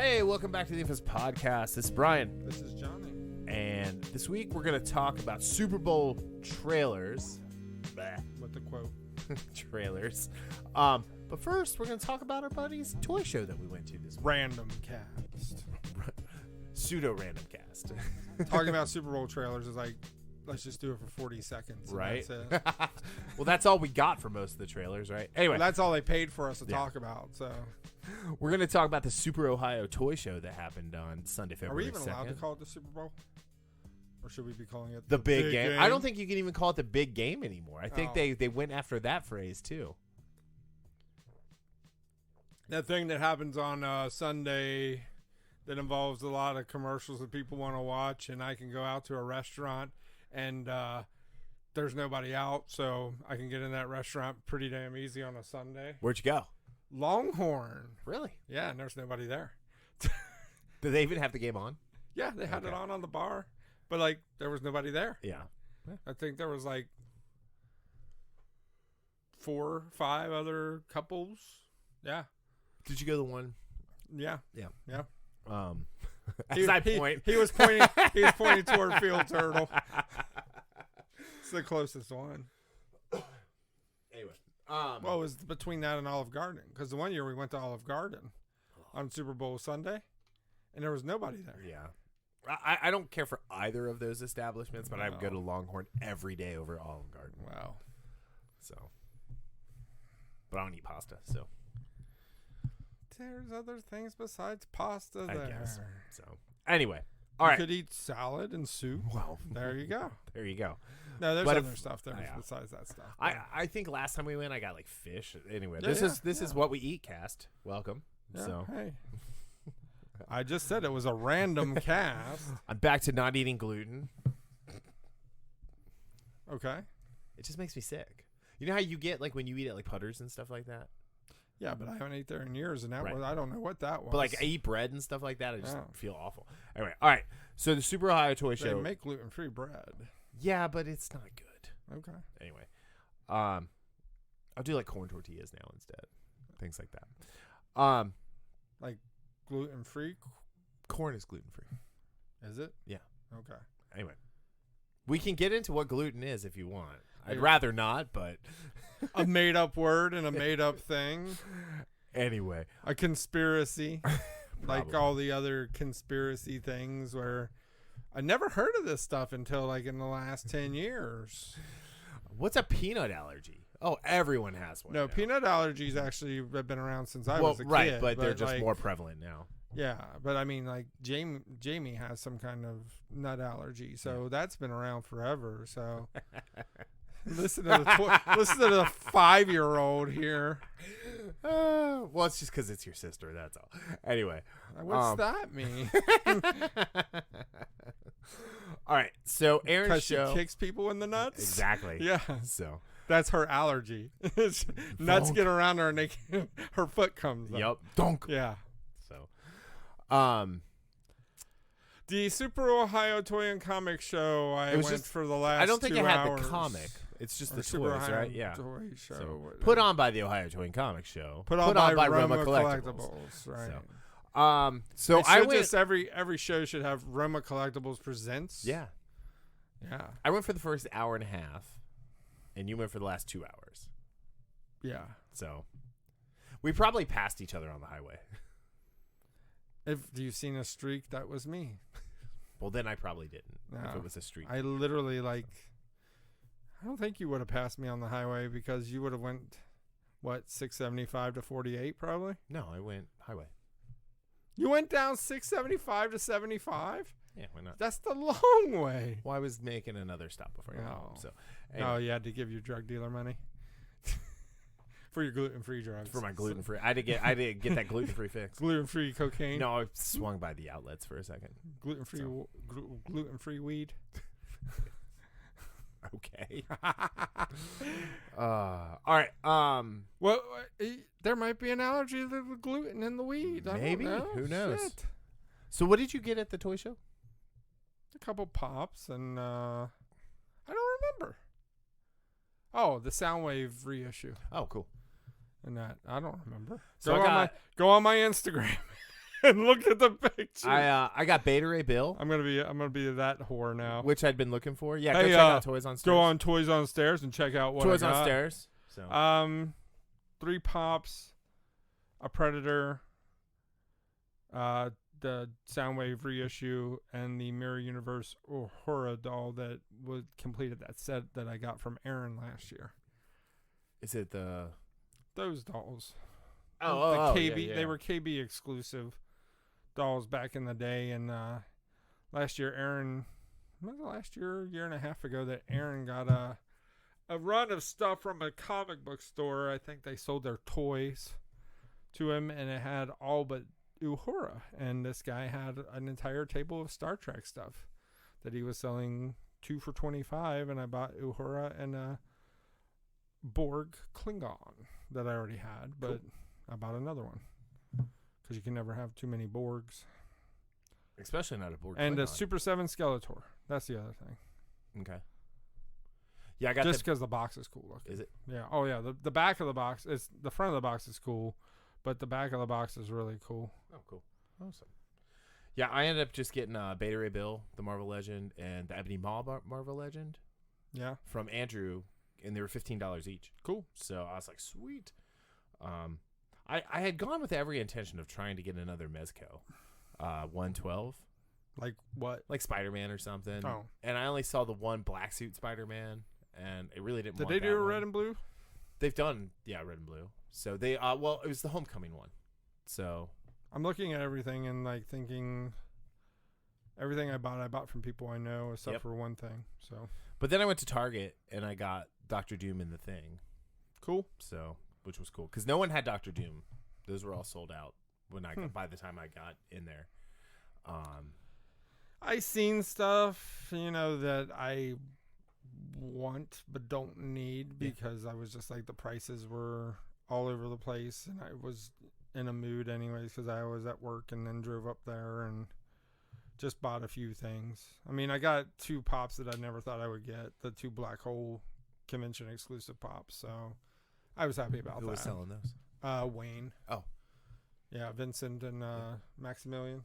Hey, welcome back to the Infamous Podcast. This is Brian. This is Johnny. And this week we're going to talk about Super Bowl trailers. With the quote. Trailers. But first, we're going to talk about our buddy's toy show that we went to this week. Random cast. Pseudo-random cast. Talking about Super Bowl trailers is like, let's just do it for 40 seconds. Right? That's it. Well, that's all we got for most of the trailers, right? Anyway. Well, that's all they paid for us to talk about. So, we're going to talk about the Super Ohio Toy Show that happened on Sunday, are February we even 2nd. allowed to call it the Super Bowl? Or should we be calling it The big game? I don't think you can even call it the big game anymore. I think Oh. they went after that phrase, too. That thing that happens on Sunday that involves a lot of commercials that people want to watch, and I can go out to a restaurant and there's nobody out, so I can get in that restaurant pretty damn easy on a Sunday. Where'd you go? Longhorn. Really? Yeah, and there's nobody there. Did they even have the game on? Yeah, they had it Okay. on the bar, but like there was nobody there. Yeah. I think there was like 4 or 5 other couples. Yeah, Did you go to the one? yeah. As I point. he was pointing. He was pointing toward Field Turtle. It's the closest one. Anyway. Well, it was between that and Olive Garden, because the one year we went to Olive Garden on Super Bowl Sunday, and there was nobody there. Yeah. I don't care for either of those establishments, but I would go No. to Longhorn every day over Olive Garden. Wow. So. But I don't eat pasta, so There's other things besides pasta I there. guess. So anyway. You All right. could eat salad and soup. Well, There you go. there you go. No, there's But other if- stuff there yeah. besides that stuff. I think last time we went, I got like fish. Anyway, Yeah, this yeah, is what we eat. Cast. Welcome. Yeah, So hey. I just said it was a random cast. I'm back to not eating gluten. Okay. It just makes me sick. You know how you get like when you eat at like Putters and stuff like that? Yeah, but I haven't ate there in years, and that Right. was, I don't know what that was. But like I eat bread and stuff like that, I just Oh. feel awful. Anyway, all right. So the Super Ohio Toy they Show. make gluten-free bread. Yeah, but it's not good. Okay. Anyway, I'll do like corn tortillas now instead, things like that. Gluten-free? Corn is gluten free. Is it? Yeah. Okay. Anyway, we can get into what gluten is if you want. I'd Yeah. rather not, but A made-up word and a made-up thing. anyway, A conspiracy. Like Probably. all the other conspiracy things where I never heard of this stuff until like in the last 10 years. What's a peanut allergy? Oh, everyone has one. No, now. peanut allergies actually have been around since I Well, was a right, kid. but they're just like, more prevalent now. Yeah, but I mean, like Jamie has some kind of nut allergy, so that's been around forever. So listen to the 5-year-old here. Well, it's just because it's your sister. That's all. Anyway, What's that mean? all right. So Aaron's Because she show kicks people in the nuts. exactly. Yeah, So that's her allergy. Nuts Donk. get around her and her foot comes up. yep. Donk. Yeah. So, The Super Ohio Toy and Comic Show. I It was went just- for the last. I don't think 2 it had hours. the comic. It's just Or the Super toys, Ohio right? Yeah. Toy Show. So, put on by the Ohio Toy and Comic Show. Put on by Roma Roma Collectibles. Right. So It I should went. just every show should have Roma Collectibles presents. Yeah, Yeah. I went for the first hour and a half, and you went for the last 2 hours. Yeah. So we probably passed each other on the highway. If you've seen a streak, that was me. Well, then I probably didn't. If No. it was a street. I literally I don't think you would have passed me on the highway because you would have went, what, 675 to 48 probably? No, I went highway. You went down 675 to 75? Yeah, why not? That's the long way. Well, I was making another stop before I got home. Oh. So Oh, anyway, you had to give your drug dealer money for your gluten-free drugs. for my gluten free, I did get that gluten free fix. Gluten-free cocaine. No, I swung by the outlets for a second. Gluten-free So. gluten-free weed. Okay. All right. Well, there might be an allergy to the gluten in the weed. I don't Maybe. know. Who knows? Shit. So what did you get at the toy show? A couple pops and I don't remember. Oh, the Soundwave reissue. Oh, cool. And that I don't remember. So I got go on my Instagram. and look at the picture. I got Beta Ray Bill, I'm gonna be that whore now. which I'd been looking for. Yeah, go Hey, check out Toys on Stairs. Go on Toys on Stairs and check out what Toys I got. on Stairs. So 3 Pops, a Predator, the Soundwave reissue, and the Mirror Universe Uhura doll that was completed that set that I got from Aaron last year. is it the? Those dolls. The KB. yeah. They were KB exclusive dolls back in the day, and last year, Aaron. Was it last year and a half ago that Aaron got a run of stuff from a comic book store. I think they sold their toys to him, and it had all but Uhura. And this guy had an entire table of Star Trek stuff that he was selling 2 for $25, and I bought Uhura and a Borg Klingon that I already had, but Cool. I bought another one because you can never have too many Borgs. Especially not a board. And a Super 7 Skeletor. That's the other thing. Okay. Yeah, I got Just because the box is cool looking. Is it? Yeah. Oh yeah. The back of the box is the front of the box is cool, but the back of the box is really cool. Oh, cool. Awesome. Yeah, I ended up just getting Beta Ray Bill, the Marvel Legend, and the Ebony Maw Marvel Legend Yeah. from Andrew, and they were $15 each. Cool. So I was like, sweet. I had gone with every intention of trying to get another Mezco, 112, Like what? like Spider-Man or something. Oh. And I only saw the one black suit Spider-Man, and it really didn't. Did want they that do a one. red and blue? They've done, yeah, red and blue. So they, well, it was the Homecoming one. So I'm looking at everything and like thinking everything I bought from people I know except Yep. for one thing. So but then I went to Target and I got Doctor Doom and the Thing. cool. So, which was cool because no one had Doctor Doom. Those were all sold out when I by the time I got in there. I seen stuff, that I want but don't need because I was just like the prices were all over the place and I was in a mood anyways because I was at work and then drove up there and just bought a few things. I mean, I got 2 pops that I never thought I would get, the 2 Black Hole convention exclusive pops, so I was happy about Who that. was selling those? Wayne. Oh. Yeah, Vincent and Maximilian.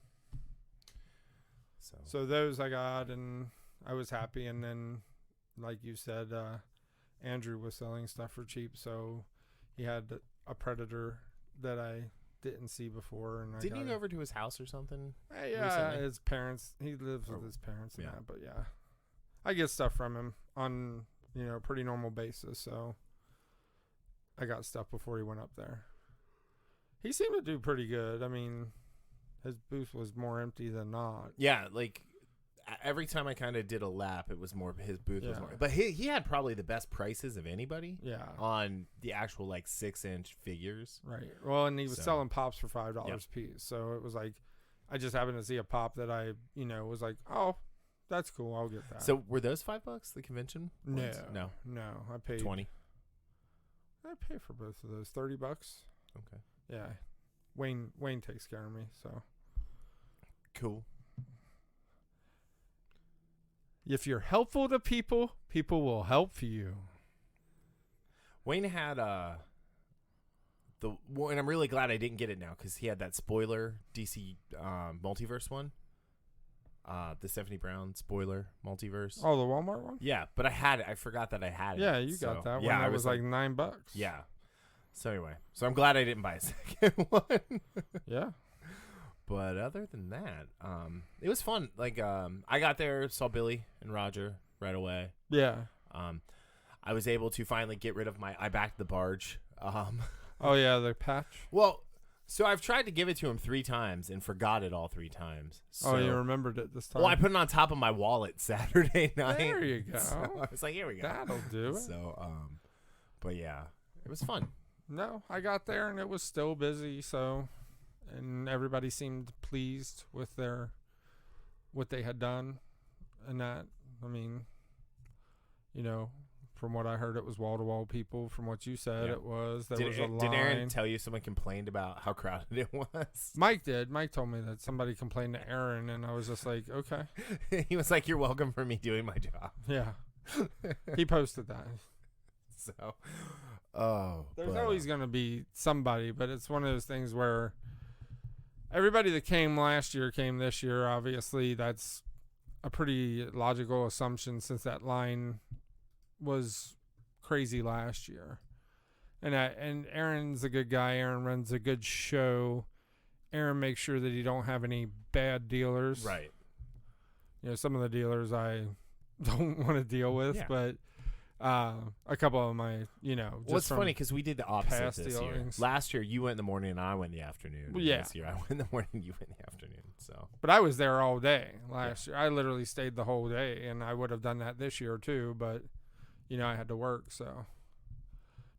So So those I got, and I was happy. And then, like you said, Andrew was selling stuff for cheap, so he had a Predator that I didn't see before. And didn't I you got go over to his house or something? yeah, recently? his parents. He lives with his parents and yeah. that. But yeah, I get stuff from him on pretty normal basis. So I got stuff before he went up there. He seemed to do pretty good. I mean, his booth was more empty than not. Yeah, like every time I kind of did a lap, it was more his booth was Yeah. more. But he had probably the best prices of anybody Yeah. on the actual like 6-inch figures. Right. Well, and he was So- selling pops for $5 Yep. a piece. So it was like, I just happened to see a pop that I, was like, oh, that's cool. I'll get that. So were those $5 the convention? no, ones? No, I paid 20. I pay for both of those $30. Okay, Yeah. Wayne takes care of me. So cool. if you're helpful to people, people will help you. Wayne had and I'm really glad I didn't get it now because he had that spoiler DC multiverse one. The Stephanie Brown spoiler multiverse. Oh, the Walmart one? Yeah, but I had it. I forgot that I had it. Yeah, you So, got that one. Yeah, That I was like $9. Yeah. So anyway, so I'm glad I didn't buy a second one. Yeah. But other than that, it was fun. Like I got there, saw Billy and Roger right away. Yeah. I was able to finally get rid of I backed the barge. Oh, yeah, the patch. Well, so I've tried to give it to him 3 times and forgot it all 3 times. So, Oh, you remembered it this time. well, I put it on top of my wallet Saturday night. There you go. So I was like, here we go. That'll do it. So, but yeah, it was fun. No, I got there and it was still busy, and everybody seemed pleased with what they had done, and that, I mean, from what I heard, it was wall-to-wall people. From what you said, Yeah. it was. There was a line. Did Aaron tell you someone complained about how crowded it was? Mike did. Mike told me that somebody complained to Aaron, and I was just like, okay. He was like, "You're welcome for me doing my job." Yeah. He posted that. So, There's always going to be somebody, but it's one of those things where everybody that came last year came this year. Obviously, that's a pretty logical assumption since that line was crazy last year. And Aaron's a good guy. Aaron runs a good show. Aaron makes sure that he don't have any bad dealers. Right. You know, some of the dealers I don't want to deal with, Yeah. but a couple of my, you know, just Well, it's from funny because we did the opposite past this year. dealings. Last year, you went in the morning and I went in the afternoon. Well, And yeah. This year, I went in the morning, you went in the afternoon. So But I was there all day last year. I literally stayed the whole day, and I would have done that this year too. But you know, I had to work, so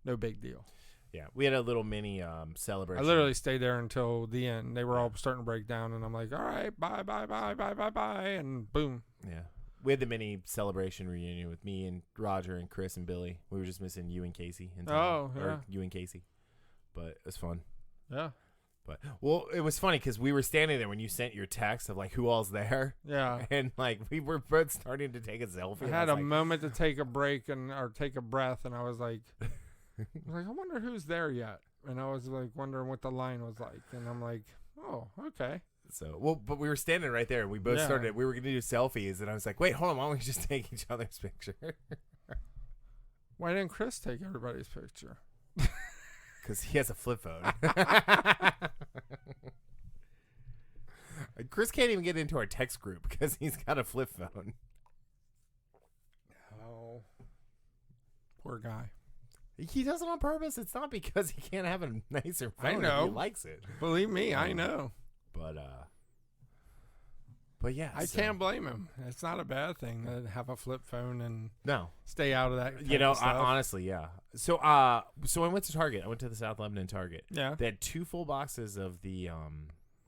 no big deal. yeah, we had a little mini celebration. I literally stayed there until the end. They were all starting to break down, and I'm like, all right, bye, bye, bye, bye, bye, bye, and boom. Yeah. We had the mini celebration reunion with me and Roger and Chris and Billy. We were just missing you and Casey. Oh, yeah. Or you and Casey. But it was fun. Yeah, But well, it was funny because we were standing there when you sent your text of like who all's there, yeah. and like we were both starting to take a selfie. I and had was a like, moment to take a break or take a breath, and I was like, I wonder who's there yet. And I was like wondering what the line was like, and I'm like, oh, okay. So well, but we were standing right there, and we both Yeah. started. We were gonna do selfies, and I was like, wait, hold on, why don't we just take each other's picture? Why didn't Chris take everybody's picture? Because he has a flip phone. Chris can't even get into our text group because he's got a flip phone. Oh, poor guy. He does it on purpose. It's not because he can't have a nicer phone. I know. He likes it. Believe me, I know. But yeah, I so- can't blame him. It's not a bad thing to have a flip phone and No, stay out of that. you know, type of stuff. honestly, yeah. So so I went to Target. I went to the South Lebanon Target. Yeah, They had 2 full boxes of the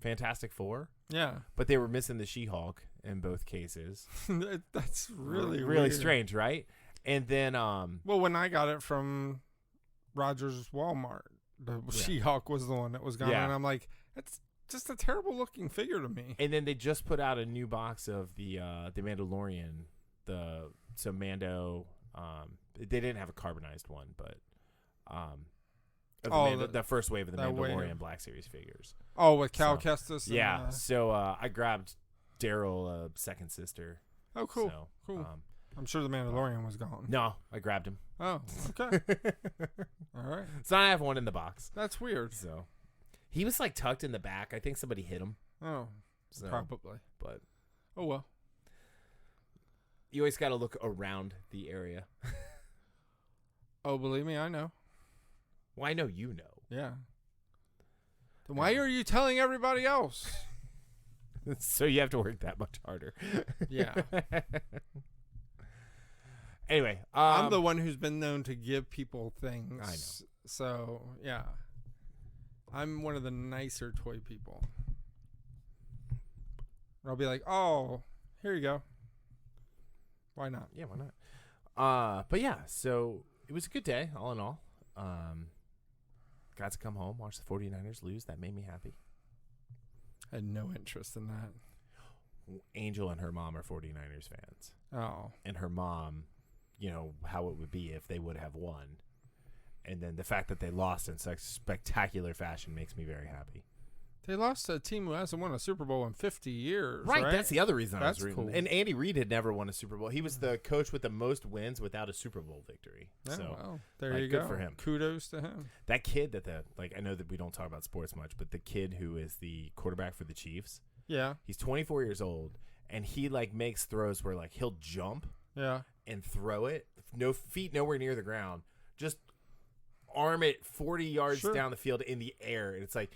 Fantastic Four, yeah. but they were missing the She-Hulk in both cases. That's really really weird. strange, right? And then Well, when I got it from Rogers Walmart, the She-Hulk was the one that was gone, Yeah. and I'm like, that's just a terrible looking figure to me. And then they just put out a new box of the Mandalorian, Mando. They didn't have a carbonized one, but of the first wave of the that Mandalorian wave. Black Series figures. Oh, with Cal So, Kestis. And, Yeah, so I grabbed Daryl, second sister. oh, cool. So, Cool. I'm sure the Mandalorian was gone. no, I grabbed him. Oh, okay. All right. So I have one in the box. That's weird. So he was like tucked in the back. I think somebody hit him. Oh, So, probably. but Oh, well. you always got to look around the area. Oh, believe me, I know. Well, I know you know. Yeah. Then why are you telling everybody else? So you have to work that much harder. Yeah. Anyway, I'm the one who's been known to give people things. I know. So, yeah. I'm one of the nicer toy people. I'll be like, oh, here you go. Why not? Yeah, why not? But yeah, so it was a good day, all in all. Got to come home, watch the 49ers lose. That made me happy. I had no interest in that. Angel and her mom are 49ers fans. Oh. And her mom, you know, how it would be if they would have won. And then the fact that they lost in such spectacular fashion makes me very happy. They lost to a team who hasn't won a Super Bowl in 50 years. Right, Right. that's the other reason I That's was rooting. cool. And Andy Reid had never won a Super Bowl. He was the coach with the most wins without a Super Bowl victory. Oh, So well, there like, you good go. for him. Kudos to him. that kid I know that we don't talk about sports much, but the kid who is the quarterback for the Chiefs, Yeah. he's 24 years old, and he like makes throws where like he'll jump Yeah. and throw it, no feet nowhere near the ground, just arm it 40 yards Sure. down the field in the air, and it's like,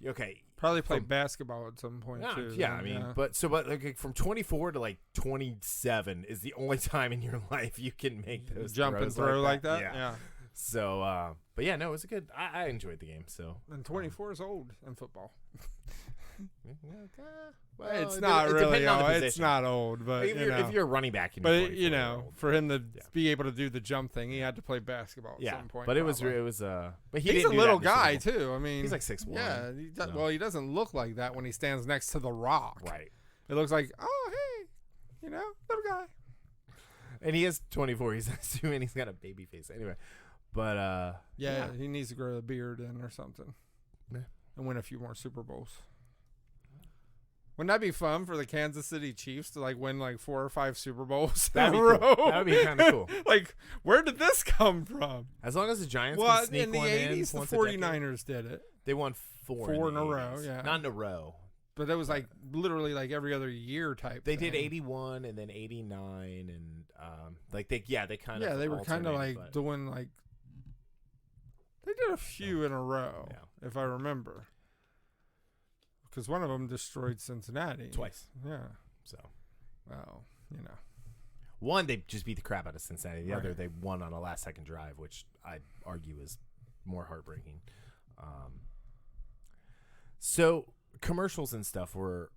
okay, Probably played basketball at some point, too. yeah, then, I mean, but like from 24 to like 27 is the only time in your life you can make those jump and throws throw like that. that. Yeah. So, but yeah, no, it was a good. I enjoyed the game. So And 24 is old in football. well, It's it not it really depends on the old. It's position. not old, but If you you're, know. if you're a running back, and But you're you 24, know, you're old. for him to Yeah. be able to do the jump thing, he had to play basketball at Yeah, some point. but it was probably. but he He's a didn't do little that in the guy Super Bowl. too. I mean, He's like 6'1". Yeah, so. well, he doesn't look like that when he stands next to the Rock. Right, It looks like, oh hey, you know, little guy. and he is 24. He's assuming he's got a baby face anyway. But Yeah, he needs to grow a beard in or something, Yeah. and win a few more Super Bowls. Wouldn't that be fun for the Kansas City Chiefs to like win like 4 or 5 Super Bowls That'd in be a row? cool. That would be kind of cool. Like, where did this come from? As long as the Giants Well, can sneak in the one 80s, in the once a decade. 49ers did it. They won four in the a row, 80s. yeah. Not in a row. But that was like literally like every other year type. They thing. did 81 and then 89 and like they kind of Yeah, they were kind of alternated, like but- doing like they did a few in a row, Yeah. if I remember. Because one of them destroyed Cincinnati twice. Yeah. So Well, you know. one, they just beat the crap out of Cincinnati. The Right. other, they won on a last-second drive, which I argue is more heartbreaking. So commercials and stuff were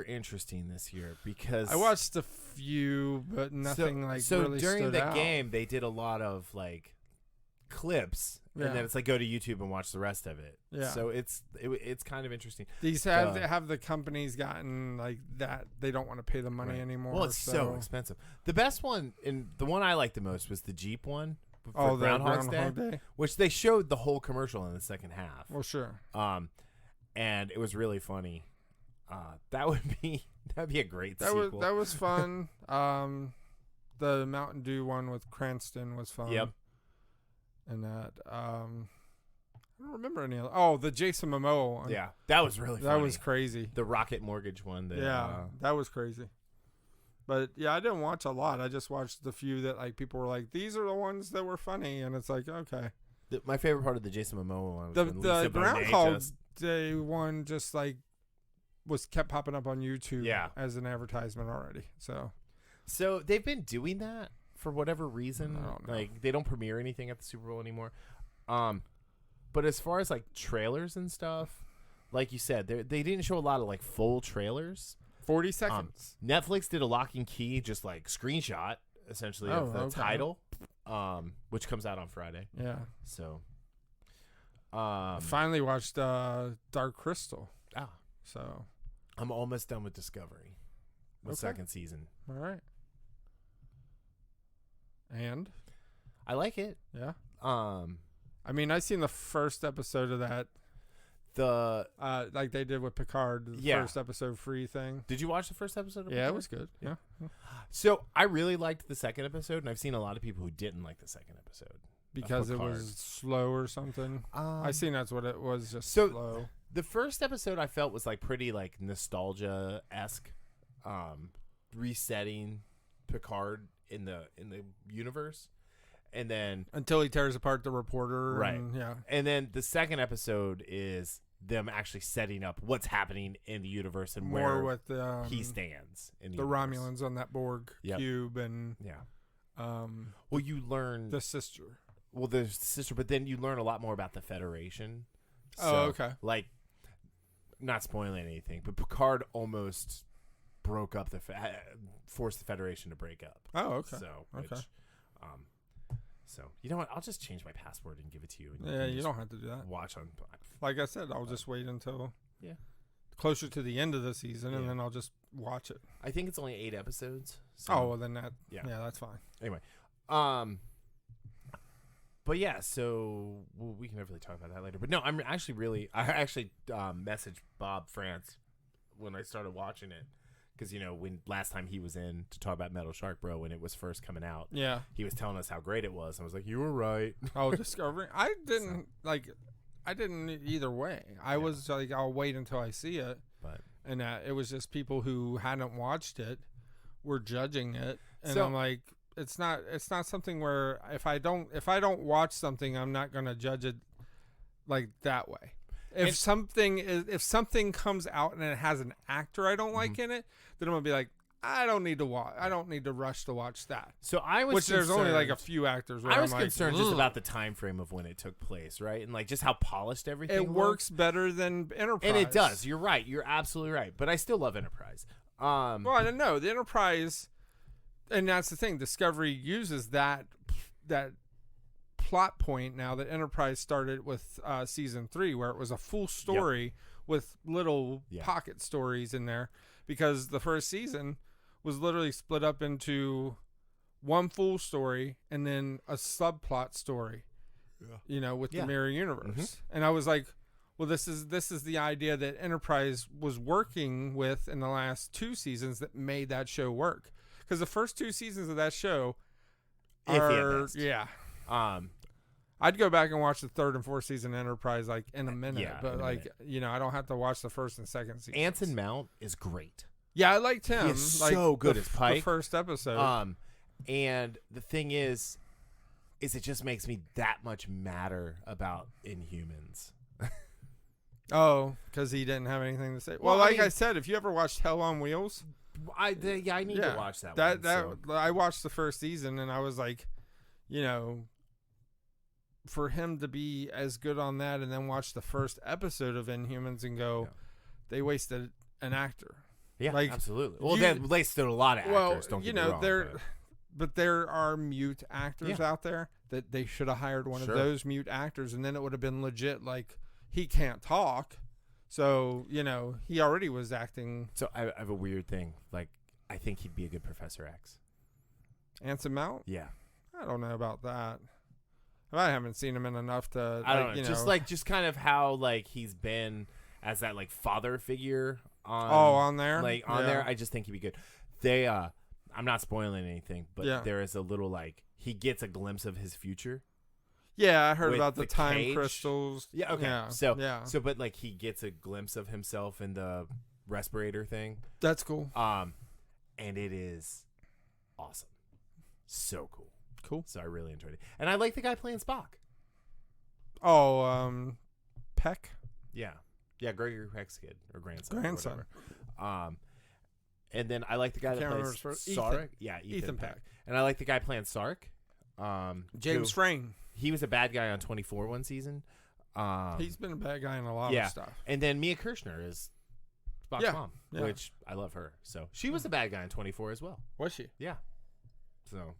interesting this year because I watched a few, but nothing really during stood the out. game they did a lot of like clips, Yeah. and then it's like go to YouTube and watch the rest of it. Yeah. So it's kind of interesting. These have the companies gotten like that they don't want to pay the money Right. anymore. Well, it's so expensive. The best one and the one I liked the most was the Jeep one. For the Groundhog's Groundhog Day. which they showed the whole commercial in the second half. Well, sure. And it was really funny. That'd be a great sequel. That was fun. The Mountain Dew one with Cranston was fun. Yep. And that I don't remember any other. Oh, the Jason Momoa one. Yeah, that was really funny. That was crazy. The Rocket Mortgage one. That, That was crazy. But yeah, I didn't watch a lot. I just watched the few that like people were like, these are the ones that were funny, and it's like, okay. My favorite part of the Jason Momoa one was The when Lisa Bonet Groundhog just- Day one just like kept popping up on YouTube Yeah. as an advertisement already. So they've been doing that for whatever reason. I don't know. Like they don't premiere anything at the Super Bowl anymore. But as far as like trailers and stuff, like you said, they didn't show a lot of like full trailers. 40 seconds. Netflix did a lock and key, just like screenshot essentially of the okay. title, which comes out on Friday. Yeah. So, I finally watched Dark Crystal. ah, So, I'm almost done with Discovery, the Okay. second season. all right. And I like it. yeah. I I mean, I seen the first episode of that the like they did with Picard, the Yeah. first episode free thing. did you watch the first episode? Of Yeah, it Picard? was good. Yeah. So I really liked the second episode, and I've seen a lot of people who didn't like the second episode Because it Picard. was slow or something. I seen that's what it was, just so- slow. The first episode I felt was like pretty like nostalgia esque, resetting Picard in the universe, and then Until he tears apart the reporter. Right. And, yeah. the second episode is them actually setting up what's happening in the universe and More where with he stands in the the universe. Romulans on that Borg Yep. cube and Yeah. Well, you learn the sister. the sister, but then you learn a lot more about the Federation. Oh, okay. Like, not spoiling anything, but Picard almost broke up forced the Federation to break up. Oh, okay. So, Okay. so you know what? I'll just change my password and give it to you. And Yeah, can you just don't have to do that. watch on. Like I said, I'll just wait until Yeah. closer to the end of the season, and Yeah. then I'll just watch it. I think it's only 8 episodes. So, Oh, well, then Yeah. yeah, that's fine. But yeah, so we can definitely talk about that later. But no, I actually messaged Bob France when I started watching it because when last time he was in to talk about Metal Shark Bro when it was first coming out, Yeah. he was telling us how great it was. I was like, you were right. Oh, Discovery. I didn't I didn't either way. I was like, I'll wait until I see it. But And it was just people who hadn't watched it were judging it, and So- I'm like, it's not something where if I don't watch something, I'm not gonna judge it like that way. If something comes out and it has an actor I don't like in it, then I'm gonna be like, I don't need to watch. I don't need to rush to watch that. so I was Which there's only like a concerned- few actors. Where I was I'm like, concerned just "Ugh." about the time frame of when it took place, right? And like just how polished everything It looked. works better than Enterprise, And it does. You're right. You're absolutely right. But I still love Enterprise. Well, I don't know. The Enterprise, and that's the thing. Discovery uses that plot point now that Enterprise started with season 3, where it was a full story with little pocket stories in there, because the first season was literally split up into one full story and then a subplot story. With the mirror universe. And I was like, well, this is the idea that Enterprise was working with in the last 2 seasons that made that show work. Because the first 2 seasons of that show are, yeah. I'd go back and watch the 3rd and 4th season of Enterprise like in a minute, but like you know, I don't have to watch the 1st and 2nd season. Anson Mount is great. Yeah, I liked him. He's so good as Pike. The first episode. And the thing is it just makes me that much madder about Inhumans. Oh, because he didn't have anything to say. Well, I said, if you ever watched Hell on Wheels, I need to watch that. I watched the first season and I was like, you know, for him to be as good on that and then watch the first episode of Inhumans and go, they wasted an actor. Yeah, like, absolutely. Well, they wasted a lot of actors. Don't get me wrong. But there are mute actors out there that they should have hired one of those mute actors, and then it would have been legit. Like, he can't talk, so you know he already was acting. So I have a weird thing. Like, I think he'd be a good Professor X. Anson Mount? Yeah. I don't know about that. I haven't seen him in enough to. I don't know. Just kind of how like he's been as that like father figure on there. Like on there, I just think he'd be good. They I'm not spoiling anything, but there is a little like he gets a glimpse of his future. Yeah, I heard about the time crystals. Yeah, okay. Yeah. So but like he gets a glimpse of himself in the respirator thing. That's cool. And it is awesome. So cool. Cool. So I really enjoyed it. And I like the guy playing Spock. Oh, Peck? Yeah. Yeah, Gregory Peck's kid or grandson. And then I like the guy that plays Sarek. Yeah, Ethan Peck. And I like the guy playing Sarek. James Frayne. He was a bad guy on 24 one season. He's been a bad guy in a lot of stuff. And then Mia Kirshner is Spock's mom, which I love her. So she was a bad guy in 24 as well. Was she? Yeah. So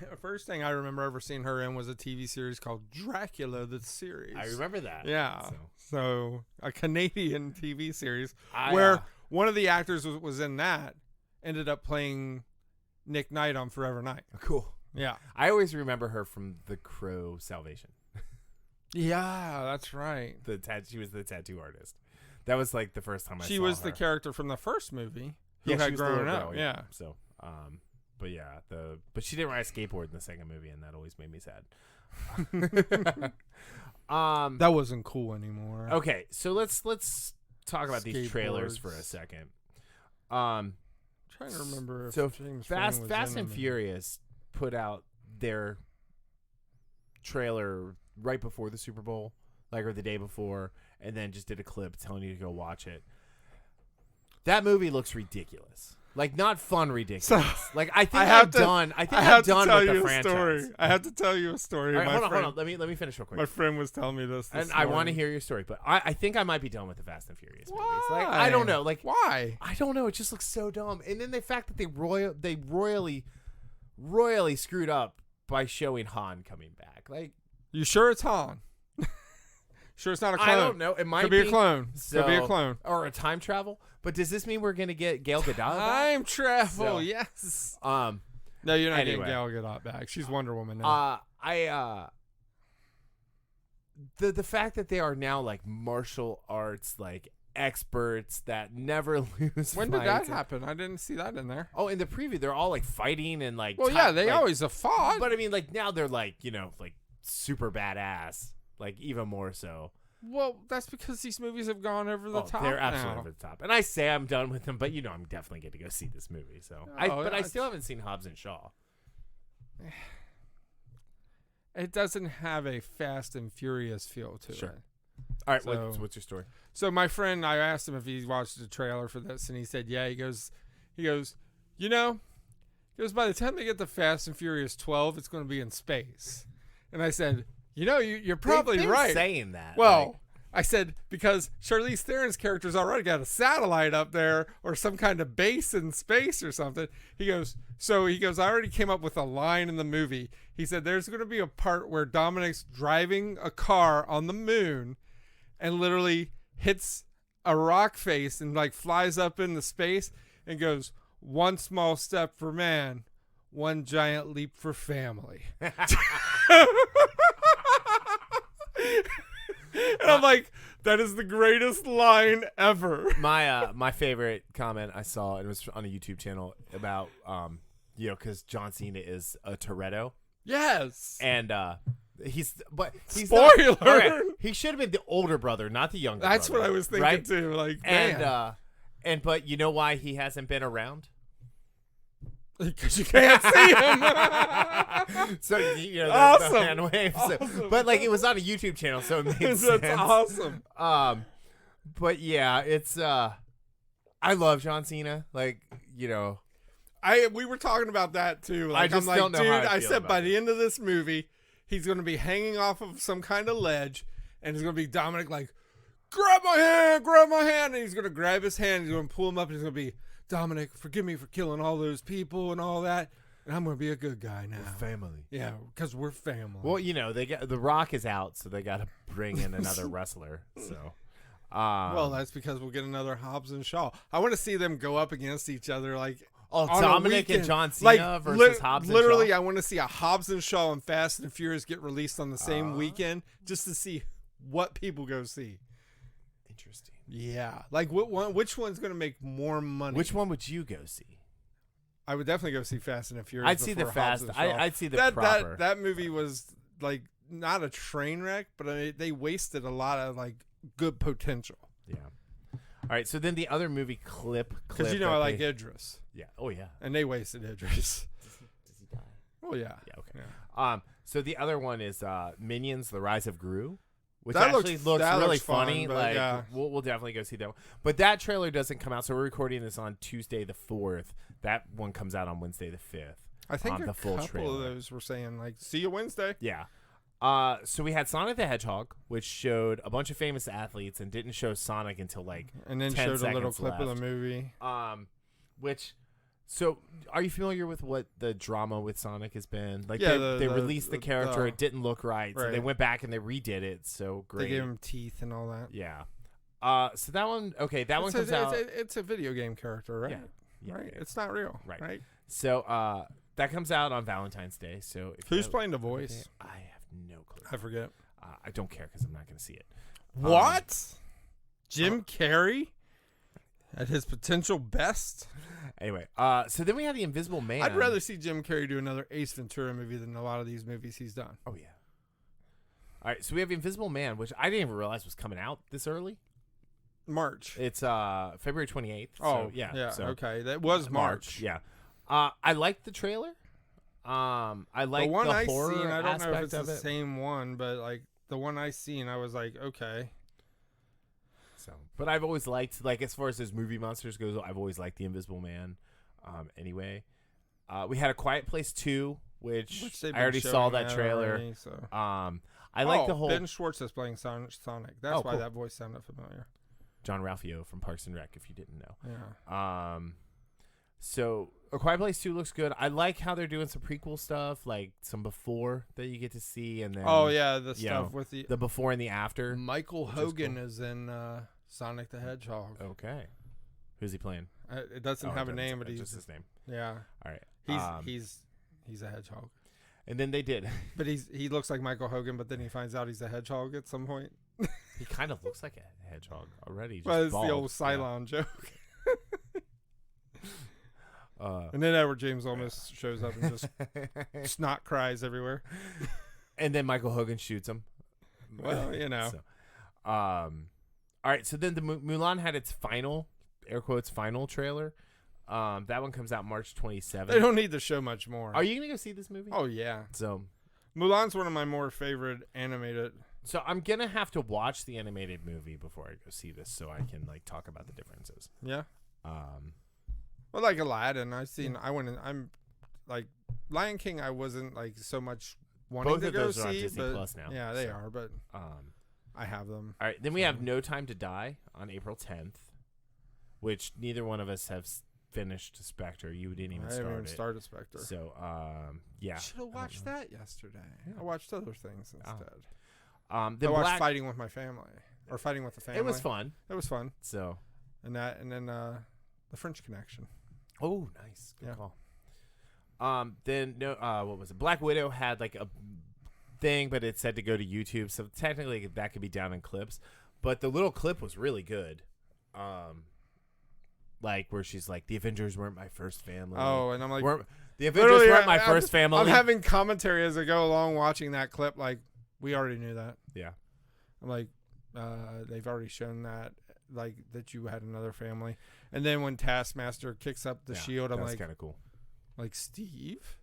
the first thing I remember ever seeing her in was a TV series called Dracula, the series. I remember that. Yeah. So a Canadian TV series where one of the actors was in that, ended up playing Nick Knight on Forever Knight. Cool. Yeah. I always remember her from The Crow Salvation. Yeah, that's right. She was the tattoo artist. That was like the first time I saw her. She was the character from the first movie who had grown up. Yeah. So, but yeah, but she didn't ride a skateboard in the second movie, and that always made me sad. That wasn't cool anymore. Okay, so let's talk about these trailers for a second. Trying to remember. So Fast and Furious put out their trailer right before the Super Bowl, or the day before, and then just did a clip telling you to go watch it. That movie looks ridiculous. Like, not fun ridiculous. So, I think I'm done with the franchise. I have to tell you a story. Right, hold on. Let me finish real quick. My friend was telling me this and I want to hear your story, but I think I might be done with the Fast and Furious movies. I don't know. Why? I don't know. It just looks so dumb. And then the fact that they royally screwed up by showing Han coming back. You sure it's Han? Sure it's not a clone? I don't know. It might be a clone. Could be a clone. Or a time travel. But does this mean we're going to get Gal Gadot back? Time travel, yes. No, you're not getting Gal Gadot back. She's Wonder Woman now. The fact that they are now martial arts experts that never lose. When did that happen? I didn't see that in there. Oh, in the preview, they're all fighting and Well, yeah, they always have fought. But I mean, now they're super badass, even more so. Well, that's because these movies have gone over the top. They're absolutely over the top. And I say I'm done with them, but I'm definitely going to go see this movie. So, I still haven't seen Hobbs and Shaw. It doesn't have a Fast and Furious feel to it. All right, what's your story? So my friend, I asked him if he watched the trailer for this, and he said, yeah. He goes, by the time they get to Fast and Furious 12, it's going to be in space. And I said, you're probably They've been right. Saying that. Well, I said, because Charlize Theron's character's already got a satellite up there or some kind of base in space or something. He goes, I already came up with a line in the movie. He said, there's going to be a part where Dominic's driving a car on the moon and literally hits a rock face and flies up into space and goes, one small step for man, one giant leap for And I'm like, that is the greatest line ever. My favorite comment I saw, it was on a YouTube channel about because John Cena is a Toretto. Yes. And he's spoiler. Not, okay, he should have been the older brother, not the younger. That's brother, what I was thinking right? too. Like, man. But you know why he hasn't been around? Because you can't see him. So the awesome. hand waves. Awesome. But like it was on a YouTube channel, so it made sense. That's awesome. But yeah, it's I love John Cena. Like, we were talking about that too. Like, I just don't know dude, how I I feel said about by it. the end of this movie, he's going to be hanging off of some kind of ledge, and it's going to be Dominic like, grab my hand, and he's going to grab his hand, he's going to pull him up, and he's going to be, Dominic, forgive me for killing all those people and all that, and I'm going to be a good guy now. We're family. Yeah, because we're family. Well, they got The Rock is out, so they got to bring in another wrestler. So, well, that's because we'll get another Hobbs and Shaw. I want to see them go up against each other, like. Dominic and John Cena versus Hobbs and Shaw. Literally, I want to see a Hobbs and Shaw and Fast and Furious get released on the same weekend, just to see what people go see. Interesting. Yeah, like which one's going to make more money? Which one would you go see? I would definitely go see Fast and Furious. I'd see the Fast. I'd see the proper. That movie was like not a train wreck, but they wasted a lot of like good potential. Yeah. All right, so then the other movie clip because I like Idris. Yeah. Oh yeah. And they wasted Idris. Does he die? Oh yeah. Yeah. Okay. Yeah. So the other one is Minions: The Rise of Gru, which that actually looks really fun, funny. But like yeah. we'll definitely go see that one. But that trailer doesn't come out, so we're recording this on Tuesday the 4th. That one comes out on Wednesday the 5th. I think the full couple trailer. of those were saying like, "See you Wednesday." Yeah. So we had Sonic the Hedgehog, which showed a bunch of famous athletes and didn't show Sonic until like and then 10 showed a little clip left. of the movie. So are you familiar with what the drama with Sonic has been? Like yeah, they released the character, it didn't look right, so they went back and they redid it. So great. They gave him teeth and all that. Yeah. So that one, okay, that one comes out. It's a video game character, right? Yeah. Right. Yeah. It's not real, Right. right? So that comes out on Valentine's Day. So who's playing the voice? I have no clue. I forget. I don't care because I'm not going to see it. What? Jim Carrey at his potential best? Anyway, so then we have The Invisible Man. I'd rather see Jim Carrey do another Ace Ventura movie than a lot of these movies he's done. Oh yeah. All right, so we have Invisible Man, which I didn't even realize was coming out this early. March. It's February 28th. So, yeah. So okay. That was March. Yeah. I liked the trailer. I like the one I horror seen. I don't know if it's of the it. same one, but like the one I seen, I was like, okay. So, but I've always liked, like, as far as those movie monsters goes, I've always liked The Invisible Man. Anyway, we had A Quiet Place 2, which I already saw that trailer. Already, so. I like the whole Ben Schwartz is playing Sonic. That's why cool. that voice sounded familiar. John Ralphio from Parks and Rec, if you didn't know. Yeah. So A Quiet Place 2 looks good. I like how they're doing some prequel stuff, like some before that you get to see, and then the stuff with the before and the after. Michael Hogan is in Sonic the Hedgehog. Okay, who's he playing? It doesn't have a name, but he's just his name. Yeah. All right. He's a hedgehog. And then they did. But he looks like Michael Hogan, but then he finds out he's a hedgehog at some point. He kind of looks like a hedgehog already. Well, it's bald. the old Cylon joke. And then Edward James Olmos shows up and just snot cries everywhere. And then Michael Hogan shoots him. Well, So, all right. So then the Mulan had its final, air quotes, final trailer. That one comes out March 27th. They don't need to show much more. Are you gonna go see this movie? Oh yeah. So Mulan's one of my more favorite animated. So I'm gonna have to watch the animated movie before I go see this, so I can like talk about the differences. Yeah. Well, like Aladdin, I went in. I'm like Lion King. I wasn't like so much wanting Both to of go those are on see, Disney but Plus now. yeah, they are. But I have them. All right, then we have No Time to Die on April 10th, which neither one of us have finished Spectre. You didn't even I start haven't even it. started Spectre. So yeah, Should have watched that yesterday. Yeah. I watched other things instead. I watched Fighting with My Family or Fighting with the Family. It was fun. It was fun. So and then The French Connection. Oh, nice. Good call. Then what was it? Black Widow had like thing, but it said to go to YouTube, so technically that could be down in clips. But the little clip was really good. Like where she's like, the Avengers weren't my first family. Oh, and I'm like, the Avengers weren't my first family. I'm having commentary as I go along watching that clip. Like, we already knew that. Yeah. I'm like, they've already shown that, like, that you had another family. And then when Taskmaster kicks up the shield, I'm like, that's kind of cool. Like, Steve?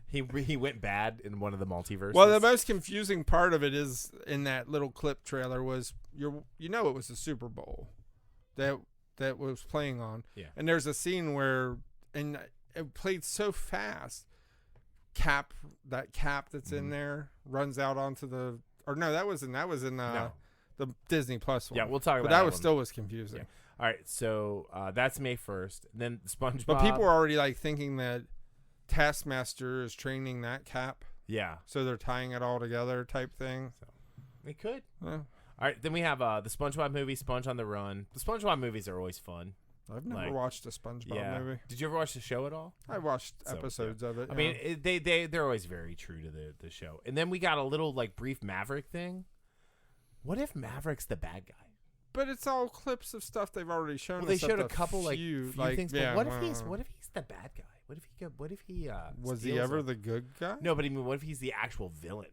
He went bad in one of the multiverses. Well, the most confusing part of it is in that little clip trailer was it was the Super Bowl that was playing on. Yeah. And there's a scene where it played so fast. That cap that's in there runs out onto the that was in the Disney Plus one. Yeah, we'll talk about that. But still was confusing. Yeah. All right, so that's May 1st. Then SpongeBob. But people are already like thinking that Taskmaster is training that Cap. Yeah. So they're tying it all together type thing. So we could. Yeah. All right, then we have the SpongeBob movie, Sponge on the Run. The SpongeBob movies are always fun. I've never watched a SpongeBob movie. Did you ever watch the show at all? I watched episodes of it. I mean, they're always very true to the show. And then we got a little like brief Maverick thing. What if Maverick's the bad guy? But it's all clips of stuff they've already shown. Well, they showed a couple few things. But what if he's the bad guy? What if he was he ever the good guy? No, but I mean, what if he's the actual villain,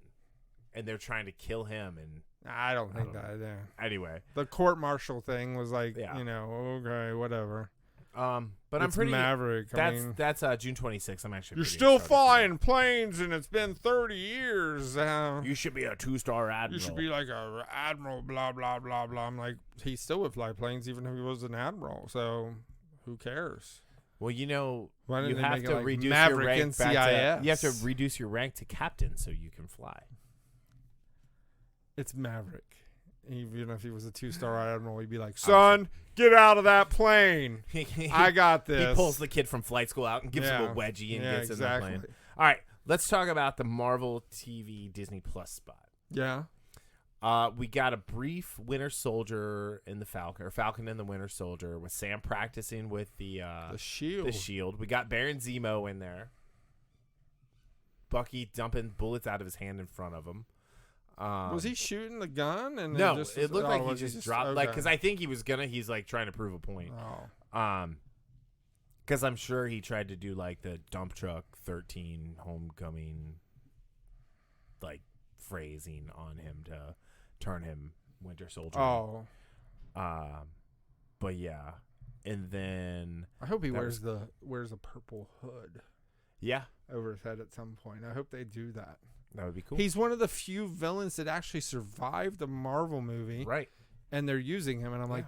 and they're trying to kill him? And I don't think that. Yeah. Anyway, the court-martial thing was like, okay, whatever. But it's I'm pretty Maverick. That's June 26th. I'm actually. You're still flying planes, and it's been 30 years. You should be a 2-star admiral. You should be like a admiral. Blah blah blah blah. I'm like, he still would fly planes, even if he was an admiral. So, who cares? Well, you Why you have to like reduce Maverick your rank in CIS? you have to reduce your rank to captain so you can fly. It's Maverick. Even if he was a 2-star admiral, he'd be like, son, get out of that plane. I got this. He pulls the kid from flight school out and gives him a wedgie and gets in the plane. All right, let's talk about the Marvel TV Disney Plus spot. Yeah. We got a brief Winter Soldier and the Falcon, or Falcon and the Winter Soldier, with Sam practicing with the shield. The shield. We got Baron Zemo in there. Bucky dumping bullets out of his hand in front of him. Was he shooting the gun? And no, it looked like he just dropped. Like, because I think he's like trying to prove a point. Oh. Because I'm sure he tried to do like the dump truck 13 homecoming, like phrasing on him to turn him Winter Soldier. Oh. But yeah, and then I hope he wears a purple hood. Yeah, over his head at some point. I hope they do that. That would be cool. He's one of the few villains that actually survived the Marvel movie. Right. And they're using him, and I'm like,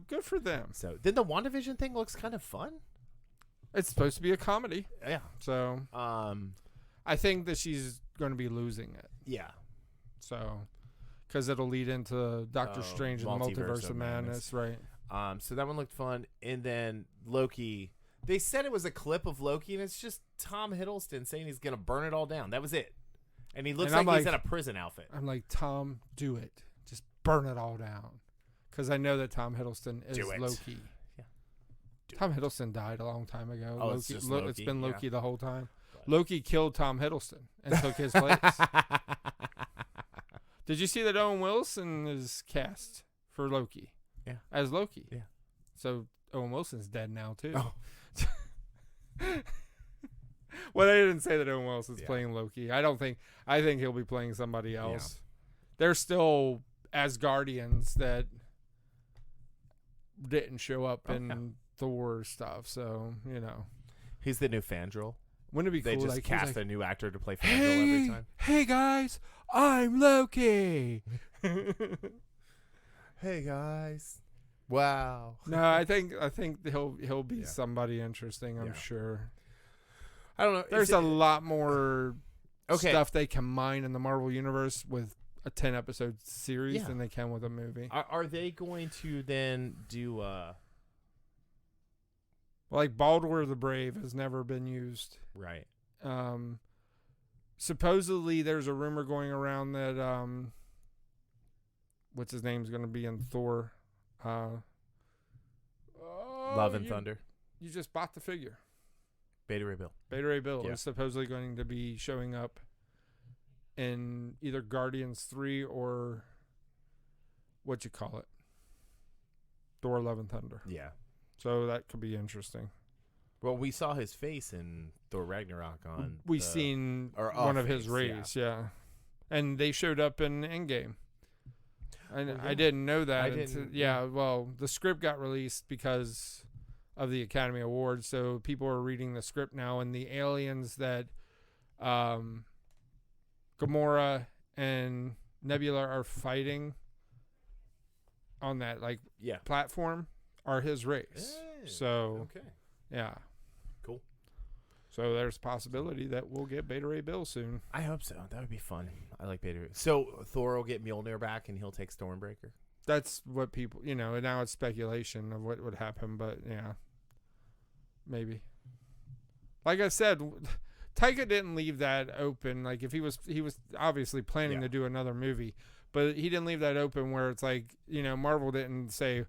good for them. So, then the WandaVision thing looks kind of fun. It's supposed to be a comedy. Yeah. So, I think that she's going to be losing it. Yeah. So, because it'll lead into Doctor Strange and the Multiverse of Madness. Right. So that one looked fun. And then Loki. They said it was a clip of Loki, and it's just Tom Hiddleston saying he's going to burn it all down. That was it. And he looks like he's in a prison outfit. I'm like, Tom, do it. Just burn it all down. Because I know that Tom Hiddleston is Loki. Yeah. Tom Hiddleston died a long time ago. Oh, Loki. It's been Loki the whole time. But Loki killed Tom Hiddleston and took his place. Did you see that Owen Wilson is cast for Loki? Yeah. As Loki. Yeah. So Owen Wilson's dead now, too. Oh. Well, they didn't say that Owen Wilson's playing Loki. I think he'll be playing somebody else. Yeah. There's still Asgardians that didn't show up in Thor stuff, so he's the new Fandral. Wouldn't it be cool? They just cast a new actor to play Fandral every time. Hey guys, I'm Loki. Hey guys. Wow. No, I think he'll be somebody interesting. I'm sure. I don't know. There's a lot more stuff they can mine in the Marvel universe with a 10-episode series than they can with a movie. Are they going to then do like Baldur the Brave has never been used. Right. Supposedly there's a rumor going around that what's his name's going to be in Thor. Love and Thunder. You just bought the figure. Beta Ray Bill. Beta Ray Bill Yeah. is supposedly going to be showing up in either Guardians 3 or what you call it, Thor: Love and Thunder. Yeah. So that could be interesting. Well, we saw his face in Thor Ragnarok on. We've seen or one a of his face, rays, yeah. And they showed up in Endgame. And Well, yeah. I didn't know that. I didn't, yeah, well, the script got released because of the Academy Awards, so people are reading the script now, and the aliens that Gamora and Nebula are fighting on that Yeah. platform are his race. Hey, So okay. yeah. Cool. So there's a possibility that we'll get Beta Ray Bill soon. I hope so. That would be fun. I like Beta Ray. So Thor will get Mjolnir back and he'll take Stormbreaker. That's what people, and now it's speculation of what would happen, but yeah, maybe. Like I said, Taika didn't leave that open. Like if he was obviously planning to do another movie, but he didn't leave that open where it's like, Marvel didn't say,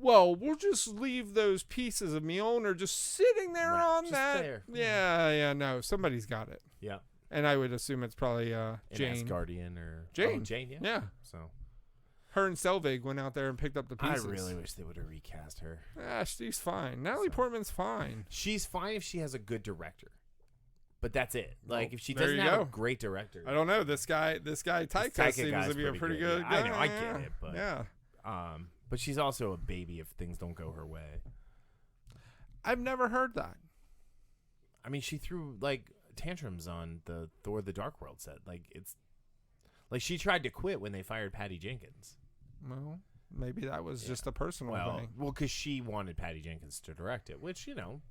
well, we'll just leave those pieces of Mjolnir just sitting there on just that. there. Yeah, no, somebody's got it. Yeah. And I would assume it's probably Jane. Asgardian or Jane. Jane, yeah. Yeah. So Her and Selvig went out there and picked up the pieces. I really wish they would have recast her. She's fine. Natalie Portman's fine. She's fine if she has a good director. But that's it. Like if she there doesn't you have go. a great director. I don't know. This guy Taika Taika seems guy's to be a pretty pretty good. good Yeah. guy. I know, I get it, but- yeah. But she's also a baby if things don't go her way. I've never heard that. I mean, she threw tantrums on the Thor: The Dark World set. It's she tried to quit when they fired Patty Jenkins. Well, maybe that was just a personal thing. Well, because she wanted Patty Jenkins to direct it, which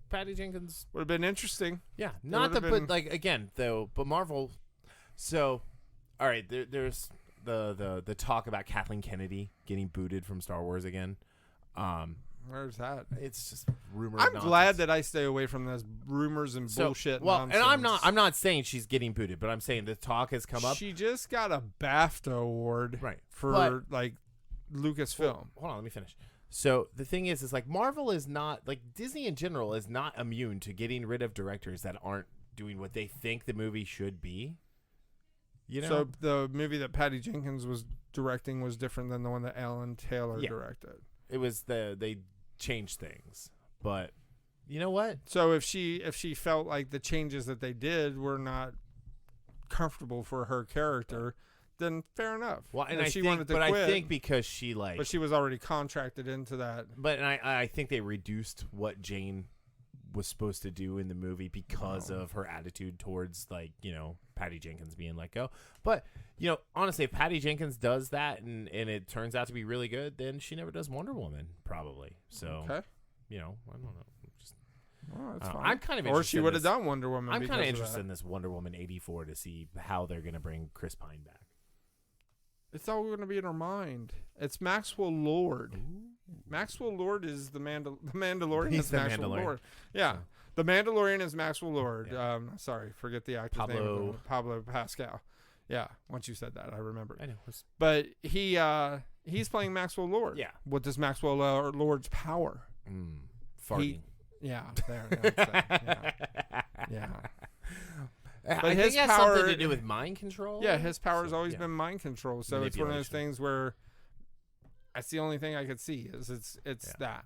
Patty Jenkins Would have been interesting. Yeah, not the would've but again though, but Marvel. So, all right, there's the talk about Kathleen Kennedy getting booted from Star Wars again. Where's that? It's just rumor. I'm nonsense. glad that I stay away from those rumors and bullshit. Well, nonsense. and I'm not saying she's getting booted, but I'm saying the talk has come up. She just got a BAFTA award, Right. for Lucasfilm. Hold on, let me finish. So the thing is Marvel is not Disney in general is not immune to getting rid of directors that aren't doing what they think the movie should be. So the movie that Patty Jenkins was directing was different than the one that Alan Taylor directed. It was they changed things, but you know what? So if she felt like the changes that they did were not comfortable for her character, then fair enough. Well, and if she wanted to quit, I think because she but she was already contracted into that. But I think they reduced what Jane was supposed to do in the movie because of her attitude towards Patty Jenkins being let go. But honestly, if Patty Jenkins does that and it turns out to be really good, then she never does Wonder Woman probably. So Okay. I don't know. Just That's fine. I'm kind of or interested she would have done Wonder Woman. I'm kind of because interested in that. this Wonder Woman 84 to see how they're going to bring Chris Pine back. It's all going to be in her mind. It's Maxwell Lord. Maxwell Lord is the Mandalorian. He's is the Maxwell Mandalorian. Lord. Yeah. So. The Mandalorian is Maxwell Lord. Yeah. Sorry, forget the actor's name. Pablo Pascal. Yeah, once you said that, I remembered. I know. But he's playing Maxwell Lord. Yeah. What does Maxwell Lord's power? Farting. Yeah, there. That's it. Yeah. But But I his think it has power- something to do with mind control. Yeah, his power's always yeah. been mind control. So it's one of those Manipulation. things where that's the only thing I could see is it's that.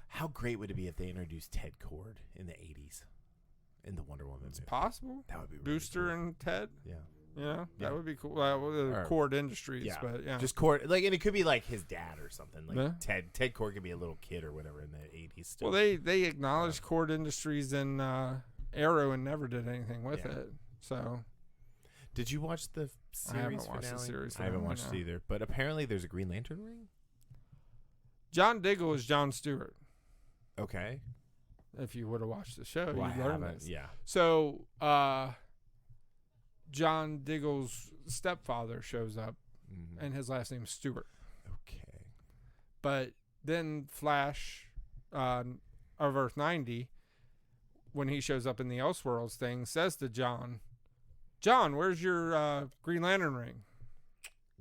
How great would it be if they introduced Ted Kord in the 80s in the Wonder Woman movie? Possible. That would be really Booster cool. and Ted. Yeah. Yeah, Yeah. that would be cool. Cord Industries, Yeah. but yeah. Just Kord, and it could be his dad or something. Yeah. Ted Kord could be a little kid or whatever in the 80s. Still. Well, they acknowledged Cord Industries in Arrow and never did anything with Yeah. it. So Did you watch the series? I haven't watched the finale? series I haven't finale, watched no. it either. But apparently, there's a Green Lantern ring. John Diggle is Jon Stewart. Okay. If you would have watched the show, Well, I you'd learn haven't. this. Yeah. So John Diggle's stepfather shows up, Mhm. and his last name's Stewart. Okay. But then Flash of Earth 90, when he shows up in the Elseworlds thing, says to John, where's your Green Lantern ring?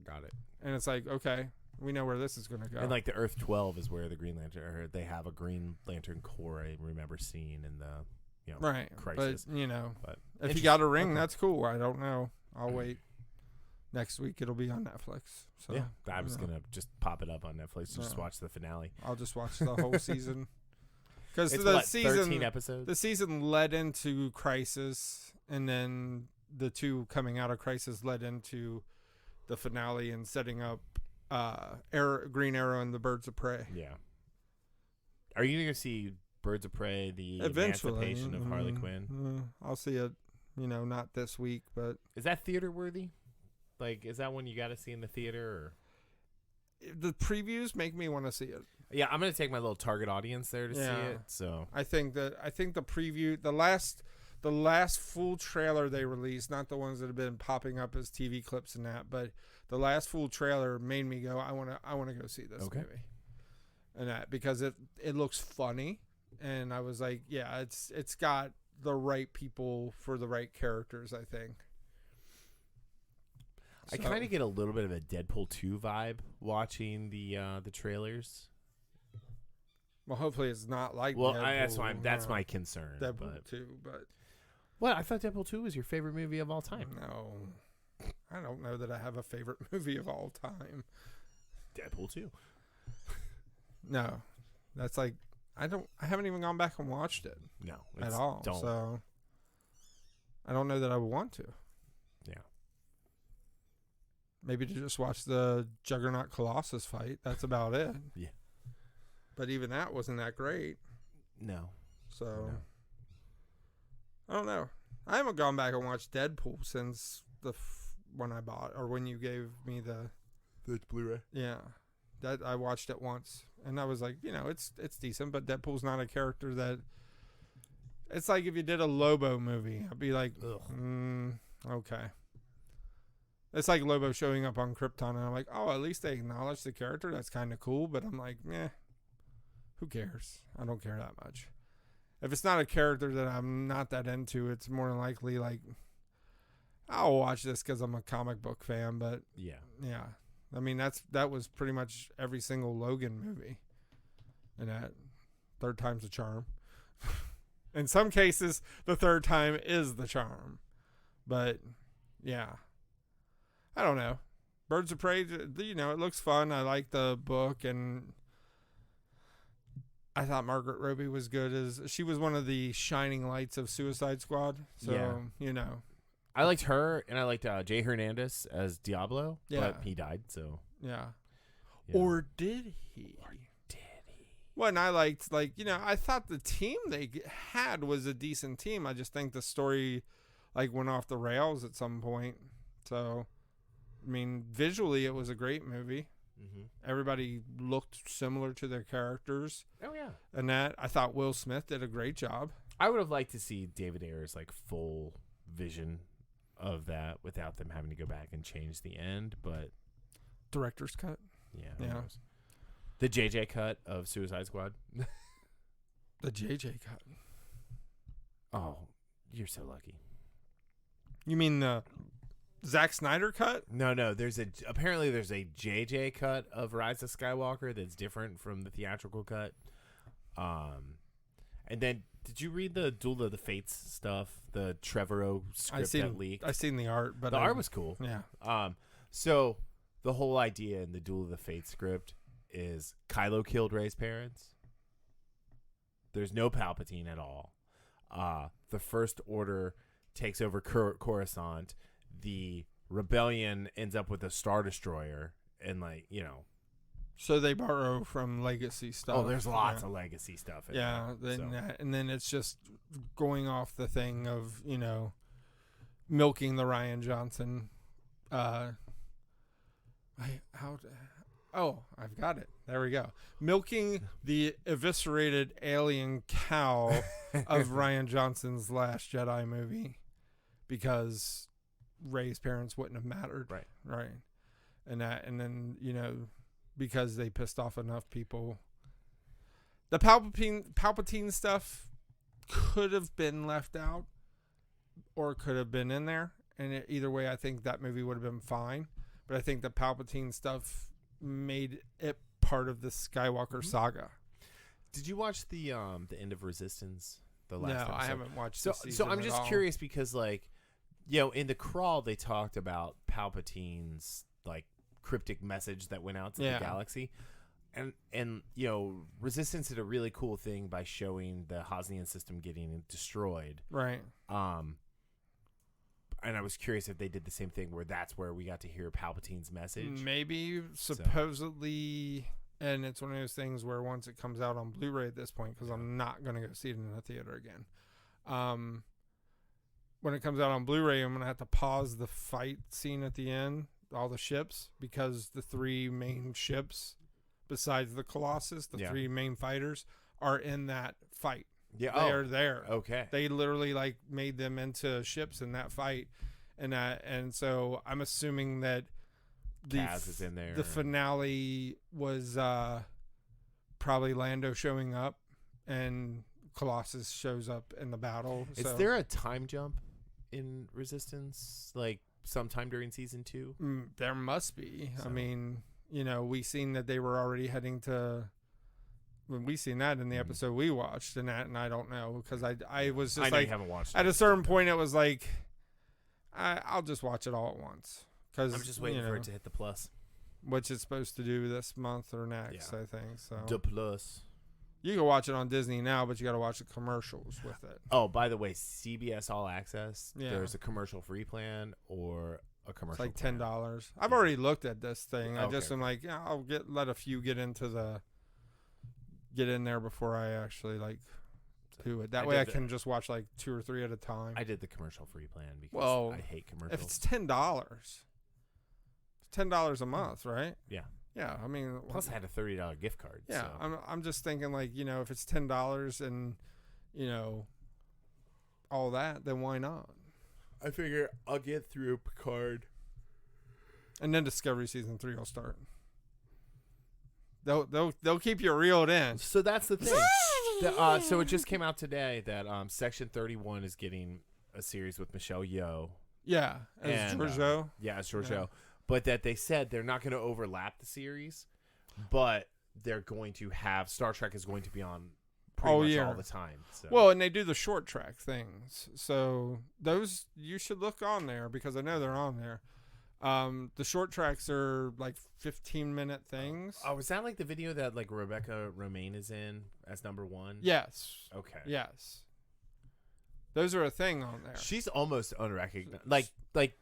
Got it. And it's like, okay, we know where this is going to go. And the Earth 12 is where the Green Lantern, or they have a Green Lantern Corps. I remember seeing in the right. crisis. But if you got a ring, that's cool. I don't know. I'll wait. Next week it'll be on Netflix. So yeah, I'm just gonna just pop it up on Netflix and just watch the finale. I'll just watch the whole season because the season 13 episodes. The season led into Crisis, and then the two coming out of Crisis led into the finale and setting up Green Arrow and the Birds of Prey. Yeah. Are you gonna see Birds of Prey, the Emancipation of Harley Quinn? I'll see it. Not this week, but is that theater worthy? Like, is that one you got to see in the theater? Or? The previews make me want to see it. Yeah, I'm gonna take my little target audience there to see it. So I think the preview, the last full trailer they released, not the ones that have been popping up as TV clips and that, but the last full trailer made me go, I want to go see this movie, and that because it looks funny, and I was like, yeah, it's got the right people for the right characters, I think. I kind of get a little bit of a Deadpool 2 vibe watching the trailers. Well, hopefully it's not like Deadpool. That's my concern. Deadpool 2, but well, I thought Deadpool 2 was your favorite movie of all time. No, I don't know that I have a favorite movie of all time. Deadpool 2. No, that's like I haven't even gone back and watched it. No, at all. So I don't know that I would want to. Yeah. Maybe to just watch the Juggernaut Colossus fight. That's about it. Yeah. But even that wasn't that great. No. So, I don't know. I haven't gone back and watched Deadpool since when I bought, or when you gave me the Blu-ray. Yeah. That I watched it once. And I was like, it's decent, but Deadpool's not a character that... It's like if you did a Lobo movie. I'd be like, okay. It's like Lobo showing up on Krypton, and I'm like, oh, at least they acknowledge the character. That's kind of cool. But I'm like, who cares? I don't care that much. If it's not a character that I'm not that into, it's more than likely like, I'll watch this because I'm a comic book fan. But yeah. I mean, that was pretty much every single Logan movie. And that third time's a charm. In some cases, the third time is the charm. But yeah. I don't know. Birds of Prey, it looks fun. I like the book, and I thought Margaret Robbie was good. She was one of the shining lights of Suicide Squad. So, I liked her, and I liked Jay Hernandez as Diablo, but he died, so. Yeah. Or did he? Well, and I liked, I thought the team they had was a decent team. I just think the story, went off the rails at some point. So... I mean, visually, it was a great movie. Mm-hmm. Everybody looked similar to their characters. Oh, yeah. And that, I thought Will Smith did a great job. I would have liked to see David Ayer's, full vision of that without them having to go back and change the end, but... Director's cut? Yeah. The JJ cut of Suicide Squad. The JJ cut. Oh, you're so lucky. You mean the... Zack Snyder cut? No. Apparently there's a JJ cut of Rise of Skywalker that's different from the theatrical cut. And then did you read the Duel of the Fates stuff? The Trevorrow script that leaked. I seen the art, but the art was cool. Yeah. So the whole idea in the Duel of the Fates script is Kylo killed Rey's parents. There's no Palpatine at all. The First Order takes over Coruscant. The rebellion ends up with a Star Destroyer, and So they borrow from legacy stuff. Oh, there's lots of legacy stuff. And then it's just going off the thing of milking the Rian Johnson. I've got it. There we go. Milking the eviscerated alien cow of Rian Johnson's Last Jedi movie, because Rey's parents wouldn't have mattered. Right. And then, because they pissed off enough people. The Palpatine stuff could have been left out or could have been in there. And either way, I think that movie would have been fine. But I think the Palpatine stuff made it part of the Skywalker saga. Did you watch the end of Resistance, The last episode. I haven't watched. So I'm just curious because, like, in the crawl they talked about Palpatine's like cryptic message that went out to the galaxy, and Resistance did a really cool thing by showing the Hosnian system getting destroyed. Right. And I was curious if they did the same thing where that's where we got to hear Palpatine's message. Maybe supposedly, and it's one of those things where once it comes out on Blu-ray at this point, because I'm not going to go see it in the theater again. When it comes out on Blu-ray, I'm going to have to pause the fight scene at the end, all the ships, because the 3 main ships, besides the Colossus, the 3 main fighters, are in that fight. Yeah, they are there. Okay, they literally like made them into ships in that fight, and so I'm assuming that Kaz is in there. The finale was probably Lando showing up, and Colossus shows up in the battle. Is there a time jump in Resistance, like sometime during season 2? There must be. So. I mean, we seen that they were already heading to. When we seen that in the episode we watched, and I don't know because I was just like, you haven't watched at a certain point it was like, I'll just watch it all at once because I'm just waiting for it to hit the plus, which it's supposed to do this month or next. I think so. The plus. You can watch it on Disney now, but you got to watch the commercials with it. Oh, by the way, CBS All Access. There's a commercial-free plan or a commercial. It's like $10. I've already looked at this thing. I just am like, I'll let a few get in there before I actually like do it. That way I can just watch like 2 or 3 at a time. I did the commercial-free plan because I hate commercials. If it's $10, it's $10 a month, right? Yeah. Yeah, I mean, plus I had a $30 gift card. Yeah, so. I'm just thinking like, if it's $10 and all that, then why not? I figure I'll get through Picard, and then Discovery season 3 will start. They'll keep you reeled in. So that's the thing. So it just came out today that Section 31 is getting a series with Michelle Yeoh. Yeah, as Georgiou. As Georgiou. Yeah. But that they said they're not going to overlap the series, but they're going to have Star Trek is going to be on pretty much all the time. So. Well, and they do the short track things. So those you should look on there because I know they're on there. The short tracks are like 15-minute things. Oh, is that like the video that like Rebecca Romaine is in as number 1? Yes. Okay. Yes. Those are a thing on there. She's almost unrecognizable. Like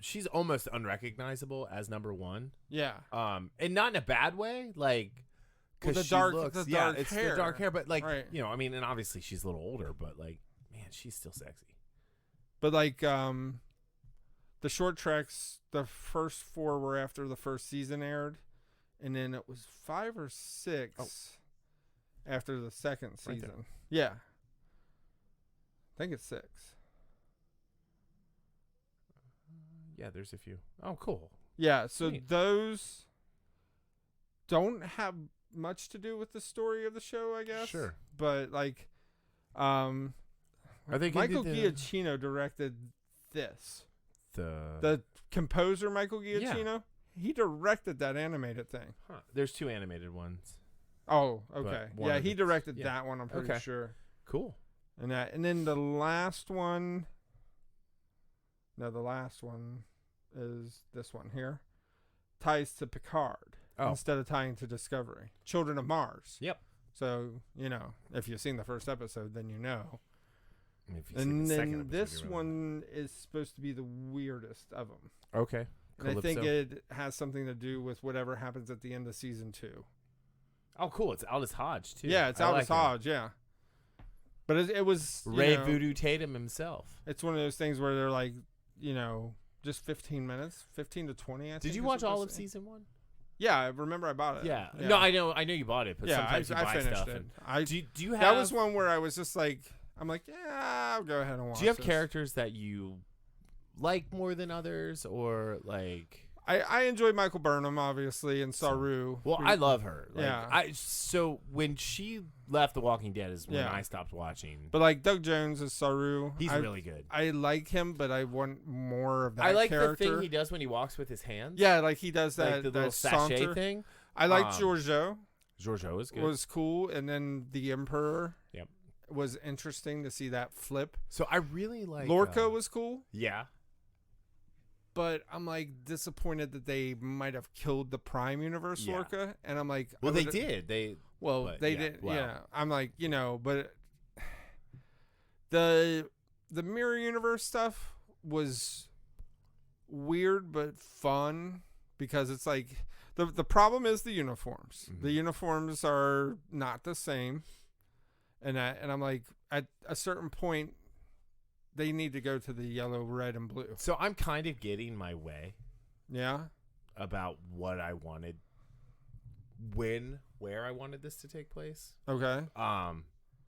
she's almost unrecognizable as number 1. Yeah. And not in a bad way. Like, because the dark hair, but like, right. I mean, and obviously she's a little older, but like, man, she's still sexy. But like, the short tracks, the first 4 were after the first season aired, and then it was 5 or 6 after the second season. Right yeah. I think it's 6. Yeah, there's a few. Oh, cool. Yeah, so those don't have much to do with the story of the show, I guess. Sure. But like, Are they Michael Giacchino directed this. The composer Michael Giacchino, he directed that animated thing. Huh. There's 2 animated ones. Oh, okay. Yeah, he directed that one. I'm pretty sure. Cool. And then the last one. No, the last one is this one here. Ties to Picard instead of tying to Discovery. Children of Mars. Yep. So, if you've seen the first episode, then you know. And then this one is supposed to be the weirdest of them. Okay. And I think it has something to do with whatever happens at the end of season 2. Oh, cool. It's Aldous Hodge, too. Yeah, it's Aldous Hodge, yeah. But it was... Ray Voodoo Tatum himself. It's one of those things where they're like, just 15 minutes, 15 to 20, I think. Did you watch all of season 1? Yeah, I remember I bought it. Yeah. No, I know you bought it, but sometimes you buy finished stuff. it. Do you have... That was one where I was just like, I'm like, yeah, I'll go ahead and watch Do you have characters that you like more than others, or like... I enjoy Michael Burnham, obviously, and Saru. Well, I love her. Like, yeah. So when she left The Walking Dead is when I stopped watching. But like Doug Jones is Saru. He's really good. I like him, but I want more of that I like character. the thing he does when he walks with his hands. Yeah, like he does that, like the little sachet saunter thing. I like Georgiou. Georgiou is good. Was cool, and then the Emperor. Yep. was interesting to see that flip. So I really like Lorca was cool. Yeah. But I'm like disappointed that they might have killed the Prime Universe Lorca, and I'm like, well, they did. They did. Well. Yeah, I'm like, but the Mirror Universe stuff was weird but fun because it's like the problem is the uniforms. Mm-hmm. The uniforms are not the same, and I'm like, at a certain point, they need to go to the yellow, red, and blue. So I'm kind of getting my way. Yeah. About what I wanted, where I wanted this to take place. Okay.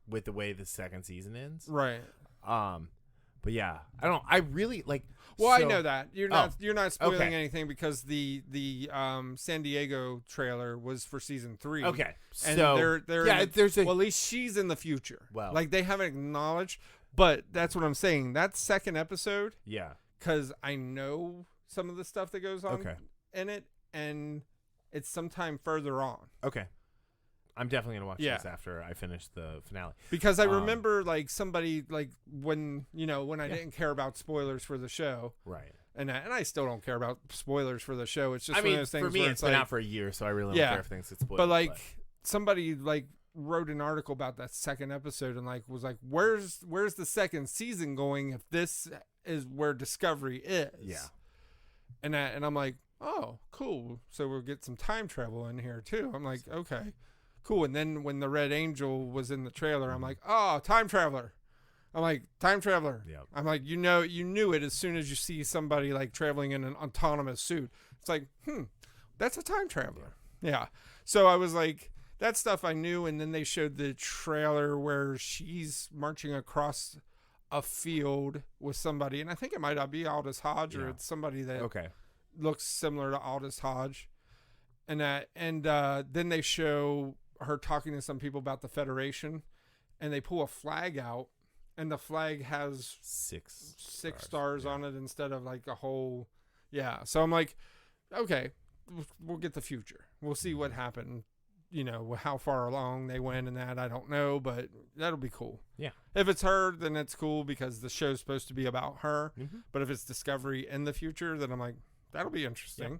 With the way the second season ends. Right. But yeah, I really like. Well, I know that you're not spoiling anything because the San Diego trailer was for season 3. Okay. And so there's at least she's in the future. Well, like they haven't acknowledged. But that's what I'm saying. That second episode, because I know some of the stuff that goes on in it, and it's sometime further on. Okay. I'm definitely going to watch this after I finish the finale. Because I remember, like, somebody, like, when I didn't care about spoilers for the show. Right. And I still don't care about spoilers for the show. It's just one of those things for me, where it's been out for a year, so I really don't care if things get spoiled. But, like, somebody, like, wrote an article about that second episode and like was like, where's the second season going if this is where Discovery is? Yeah. And I'm like, oh, cool. So we'll get some time travel in here too. I'm like, okay, cool. And then when the Red Angel was in the trailer, I'm like, oh, time traveler. I'm like, time traveler. Yep. I'm like, you knew it as soon as you see somebody like traveling in an autonomous suit. It's like, that's a time traveler. Yeah. So I was like, that stuff I knew, and then they showed the trailer where she's marching across a field with somebody, and I think it might not be Aldous Hodge or it's somebody that looks similar to Aldous Hodge, and then they show her talking to some people about the Federation, and they pull a flag out, and the flag has six stars on it instead of like a whole, So I'm like, okay, we'll get the future. We'll see what happened. How far along they went in that, I don't know, but that'll be cool. Yeah. If it's her, then it's cool because the show's supposed to be about her. Mm-hmm. But if it's Discovery in the future, then I'm like, that'll be interesting. Yeah.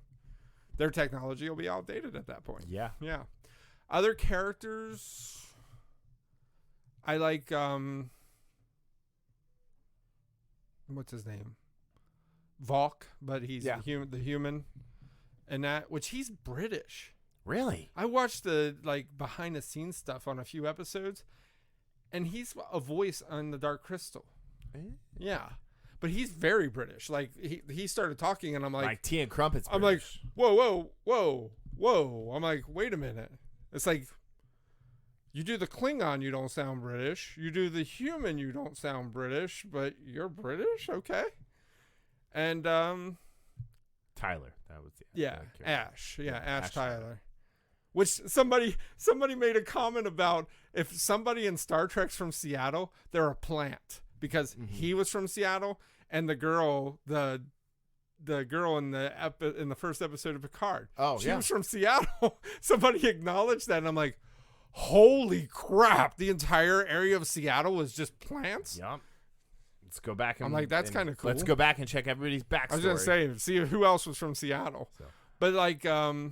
Their technology will be outdated at that point. Yeah. Yeah. Other characters, I like, what's his name? Valk, but he's the human. And that, which he's British. Really? I watched the behind the scenes stuff on a few episodes, and he's a voice on the Dark Crystal. Yeah, but he's very British. Like he started talking, and I'm like Tea and Crumpets. I'm British. Like, whoa. I'm like, wait a minute. It's like you do the Klingon, you don't sound British. You do the human, you don't sound British, but you're British, okay? And Tyler, that was Ash. Yeah, Ash Tyler. Which somebody made a comment about if somebody in Star Trek's from Seattle, they're a plant because he was from Seattle, and the girl in the first episode of Picard, she was from Seattle. Somebody acknowledged that, and I'm like, holy crap! The entire area of Seattle was just plants. Yup. Let's go back and I'm like, that's kind of cool. Let's go back and check everybody's backstory. I was gonna say, see who else was from Seattle. So. But like, I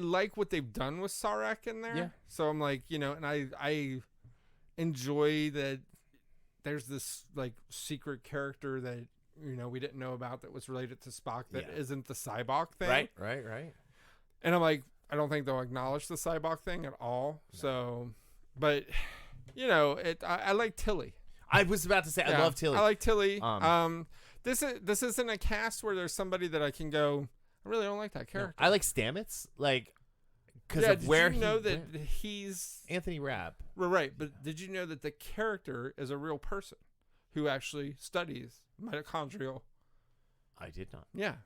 like what they've done with Sarek in there. Yeah. So I'm like, and I enjoy that there's this like secret character that we didn't know about that was related to Spock that isn't the Cybok thing. Right. And I'm like, I don't think they'll acknowledge the Cybok thing at all. No. So, but I like Tilly. I was about to say I love Tilly. I like Tilly. This isn't a cast where there's somebody that I can go, I really don't like that character. No, I like Stamets, because of where he know that he's Anthony Rapp. Right, but did you know that the character is a real person who actually studies mitochondrial? I did not. Yeah,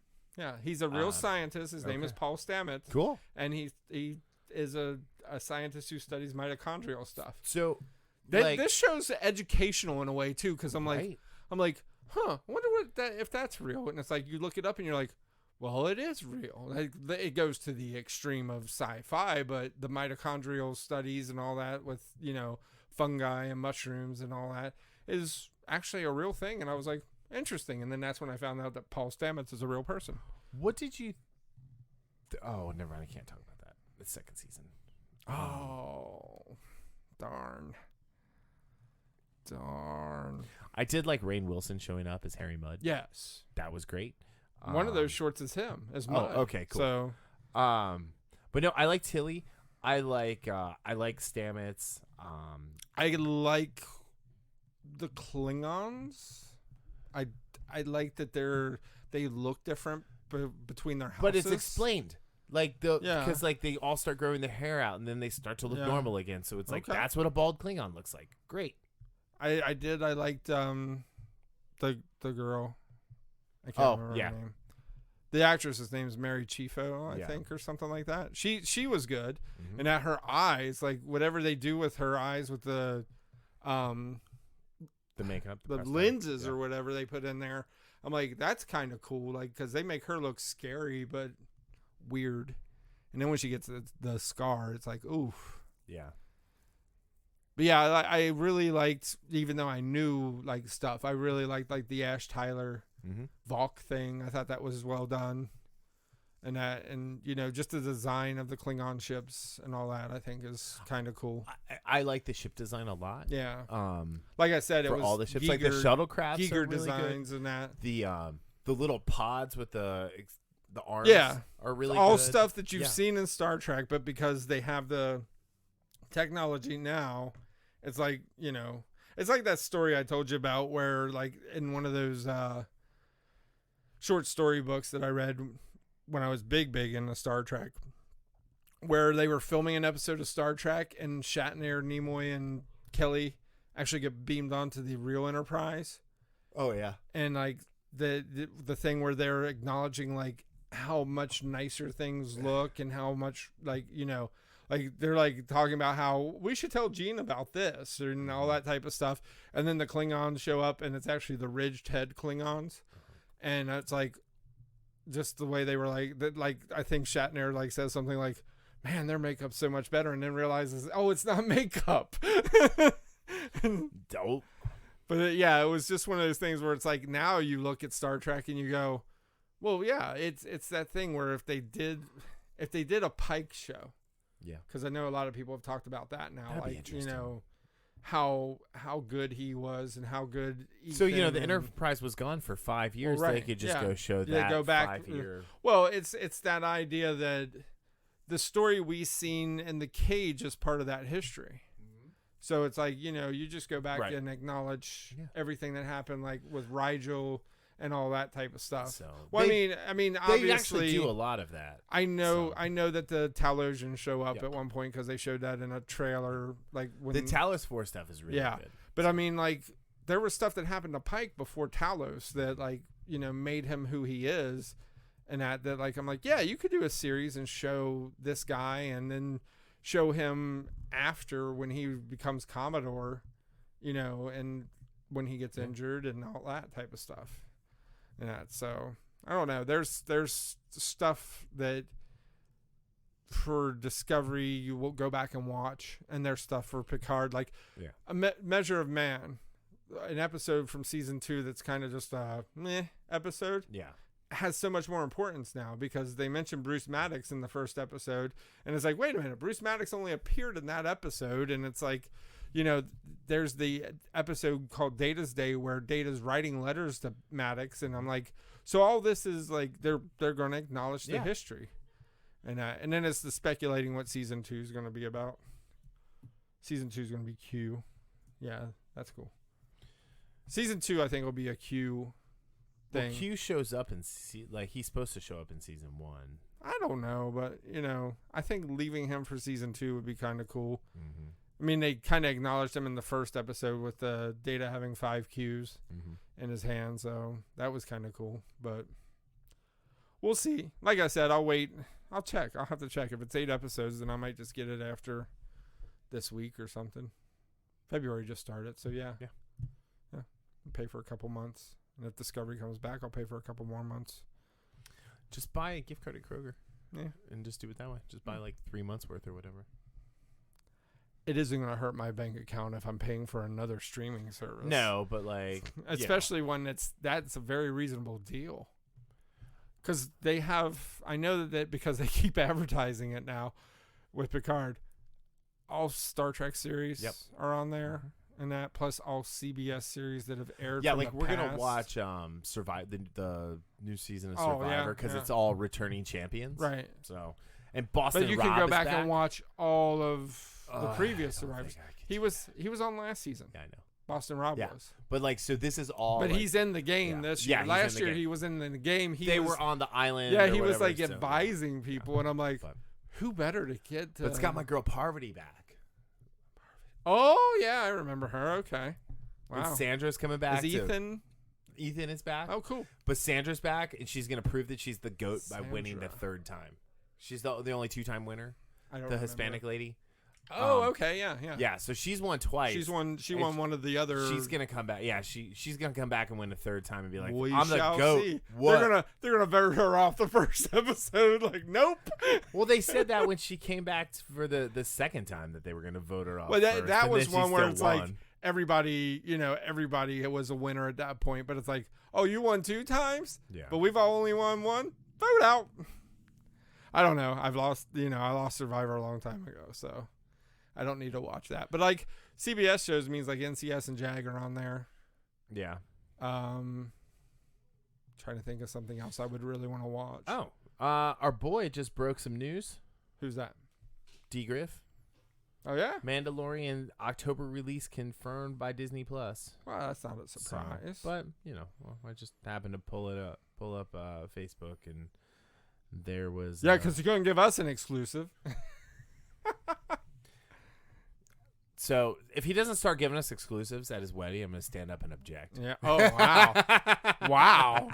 he's a real scientist. His name is Paul Stamets. Cool. And he is a scientist who studies mitochondrial stuff. So this show's educational in a way too, because I'm like, I wonder if that's real. And it's like you look it up and you're like, Well, it is real. It goes to the extreme of sci-fi, but the mitochondrial studies and all that with, fungi and mushrooms and all that is actually a real thing. And I was like, interesting. And then that's when I found out that Paul Stamets is a real person. What did you... oh, never mind. I can't talk about that. The second season. Oh, darn. I did like Rainn Wilson showing up as Harry Mudd. Yes. That was great. One of those shorts is him as Mudd. Oh, okay, cool. So, but no, I like Tilly. I like Stamets. I like the Klingons. I like that they look different between their houses. But it's explained. Because they all start growing their hair out and then they start to look normal again. So it's like that's what a bald Klingon looks like. Great. I liked the girl. I can't remember her name. The actress's name is Mary Chieffo, I think, or something like that. She was good, and at her eyes, like whatever they do with her eyes with the makeup, the lenses or whatever they put in there, I'm like, that's kind of cool, like because they make her look scary but weird, and then when she gets the scar, it's like, oof. Yeah. But yeah, I really liked, even though I knew like stuff, I really liked like the Ash Tyler Valk thing. I thought that was well done, and just the design of the Klingon ships and all that I think is kind of cool. I like the ship design a lot. Yeah. Like I said, it was all the ships, like the shuttlecrafts, Giger are really designs good. And that the little pods with the arms, are really all good. Stuff that you've seen in Star Trek, but because they have the technology now, it's like it's like that story I told you about where like in one of those short story books that I read when I was big into Star Trek, where they were filming an episode of Star Trek and Shatner, Nimoy, and Kelly actually get beamed onto the real Enterprise. Oh yeah. And like the thing where they're acknowledging like how much nicer things look and how much like they're like talking about how we should tell Gene about this and all that type of stuff. And then the Klingons show up and it's actually the ridged head Klingons. And it's like just the way they were like that. Like I think Shatner like says something like, "Man, their makeup's so much better," and then realizes, "Oh, it's not makeup." Dope. But yeah, it was just one of those things where it's like now you look at Star Trek and you go, "Well, yeah, it's that thing where if they did a Pike show, because I know a lot of people have talked about that now, that'd like how good he was and how good Ethan, so the Enterprise was gone for 5 years. Well, right. They could just go show that go back 5 year. Well, it's that idea that the story we seen in the Cage is part of that history. So it's like you just go back and acknowledge everything that happened, like with Rigel and all that type of stuff. So I mean, obviously they actually do a lot of that. I know that the Talosians show up at one point because they showed that in a trailer. Like when the Talos 4 stuff is really good. But I mean, like there was stuff that happened to Pike before Talos that like made him who he is, and that like I'm like, yeah, you could do a series and show this guy, and then show him after when he becomes Commodore, and when he gets injured and all that type of stuff. Yeah, so I don't know. There's stuff that for Discovery you will go back and watch, and there's stuff for Picard, like a Measure of Man, an episode from season 2 that's kind of just a meh episode. Yeah, has so much more importance now because they mentioned Bruce Maddox in the first episode, and it's like, wait a minute, Bruce Maddox only appeared in that episode, and it's like, there's the episode called Data's Day where Data's writing letters to Maddox, and I'm like, so all this is like they're going to acknowledge the history, and then it's the speculating what season 2 is going to be about. Season 2 is going to be Q. Yeah, that's cool. Season 2, I think, will be a Q thing. Well, Q shows up in he's supposed to show up in season 1. I don't know, but I think leaving him for season 2 would be kind of cool. Mm-hmm. I mean, they kind of acknowledged him in the first episode with the Data having 5 Qs in his hand, so that was kind of cool. But we'll see. Like I said, I'll wait. I'll check. I'll have to check. If it's 8 episodes, then I might just get it after this week or something. February just started, so yeah. I'll pay for a couple months. And if Discovery comes back, I'll pay for a couple more months. Just buy a gift card at Kroger. Yeah. And just do it that way. Just buy like 3 months worth or whatever. It isn't going to hurt my bank account if I'm paying for another streaming service. No, but like, especially when that's a very reasonable deal. Because they have, I know that because they keep advertising it now with Picard, all Star Trek series are on there, and that plus all CBS series that have aired. Yeah, from like the we're past. gonna watch the new season of Survivor because it's all returning champions, right? So, and Boston, but you Rob can go is back and watch all of the previous I don't Survivors. think I can He do was that. on last season. Yeah, I know. Boston Rob Yeah. was. But like, so this is all. But like, he's in the game this year. Yeah, he's last in the year game. he was in the game. They were on the island. Yeah, or he was whatever, like so, advising people, and I'm like, but who better to get to? it's got my girl Parvati back. Oh yeah, I remember her. Okay, wow. And Sandra's coming back. Is Ethan? Ethan is back. Oh, cool. But Sandra's back, and she's gonna prove that she's the GOAT by winning the Sandra. 3rd time. She's the only 2-time winner. I don't The remember. Hispanic lady. Oh, okay, yeah. Yeah, so she's won twice. She won And one of the other. She's gonna come back. Yeah, she's gonna come back and win a 3rd time and be like, We "I'm the shall GOAT." see. What? They're gonna vote her off the first episode. Like, nope. Well, they said that when she came back for the 2nd time that they were gonna vote her off. Well, first, that and was then she one where still it's like won. everybody was a winner at that point. But it's like, oh, you won 2 times, Yeah. but we've only won 1. Vote out. I don't know. I lost Survivor a long time ago, so I don't need to watch that. But like CBS shows means like NCS and JAG are on there. Yeah. Trying to think of something else I would really want to watch. Oh, our boy just broke some news. Who's that? D. Griff. Oh yeah. Mandalorian October release confirmed by Disney Plus. Well, that's not a surprise. But I just happened to pull up Facebook, and there was because you're going to give us an exclusive. So if he doesn't start giving us exclusives at his wedding, I'm gonna stand up and object. Yeah. Oh wow.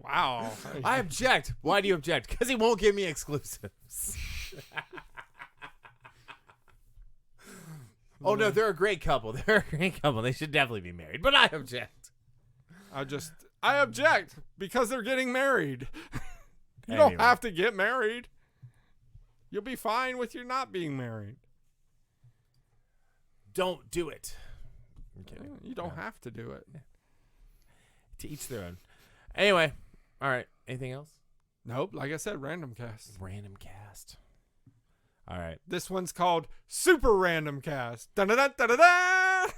Wow. I object. Why do you object? Because he won't give me exclusives. Oh no, they're a great couple. They should definitely be married. But I object. I object because they're getting married. You Anyway. don't have to get married. You'll be fine with your not being married. Don't do it. I'm kidding. You don't have to do it. To each their own. Anyway, all right. Anything else? Nope. Like I said, random cast. Random cast. All right. This one's called Super Random Cast. Da-da-da-da-da-da!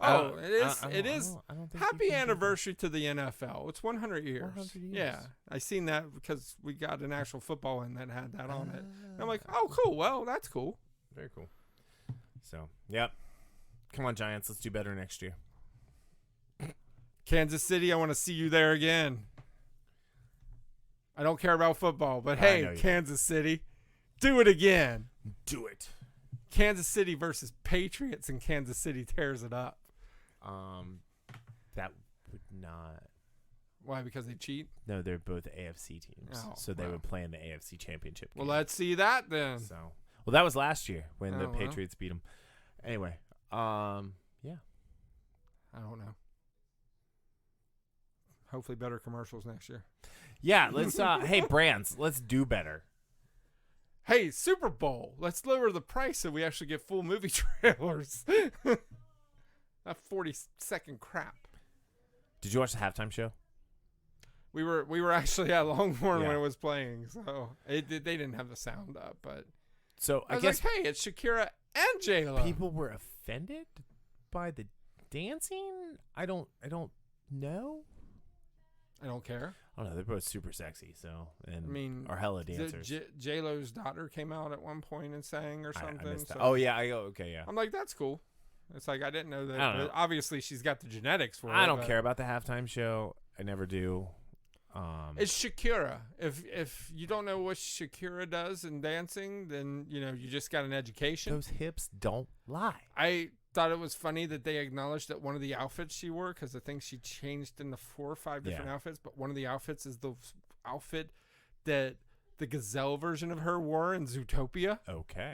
Oh, it is. I don't think you Happy can do anniversary to the NFL. It's 100 years. 100 years. Yeah. I seen that because we got an actual football one that had that on it. And I'm like, oh, cool. Well, that's cool. that. Very cool. So, yep. Come on, Giants. Let's do better next year. Kansas City, I want to see you there again. I don't care about football, but I know hey, you Kansas City, do it again. Do it. Kansas City versus Patriots, and Kansas City tears it up. That would not. Why? Because they cheat? No, they're both AFC teams, Oh, so they well. would play in the AFC Championship game. Well, let's see that then. So, well, that was last year when the Oh, well. Patriots beat them. Anyway, yeah. I don't know. Hopefully better commercials next year. Yeah, let's hey brands, let's do better. Hey, Super Bowl. Let's lower the price so we actually get full movie trailers. That 40-second crap. Did you watch the halftime show? We were actually at Longhorn Yeah. when it was playing, so they didn't have the sound up, but So I I was guess like, hey, it's Shakira and J-Lo. people were offended by the dancing. I don't know. I don't care. I don't know. They're both super sexy, so and I mean, are hella dancers. J-Lo's daughter came out at one point and sang or something. I missed that. so Oh yeah, okay, yeah. I'm like, that's cool. It's like I didn't know that. I don't know. But obviously, she's got the genetics for it. I don't but care about the halftime show. I never do. It's Shakira. If you don't know what Shakira does in dancing, then you just got an education. Those hips don't lie. I thought it was funny that they acknowledged that one of the outfits she wore, because I think she changed into 4 or 5 different Yeah. outfits, but one of the outfits is the outfit that the gazelle version of her wore in Zootopia. Okay.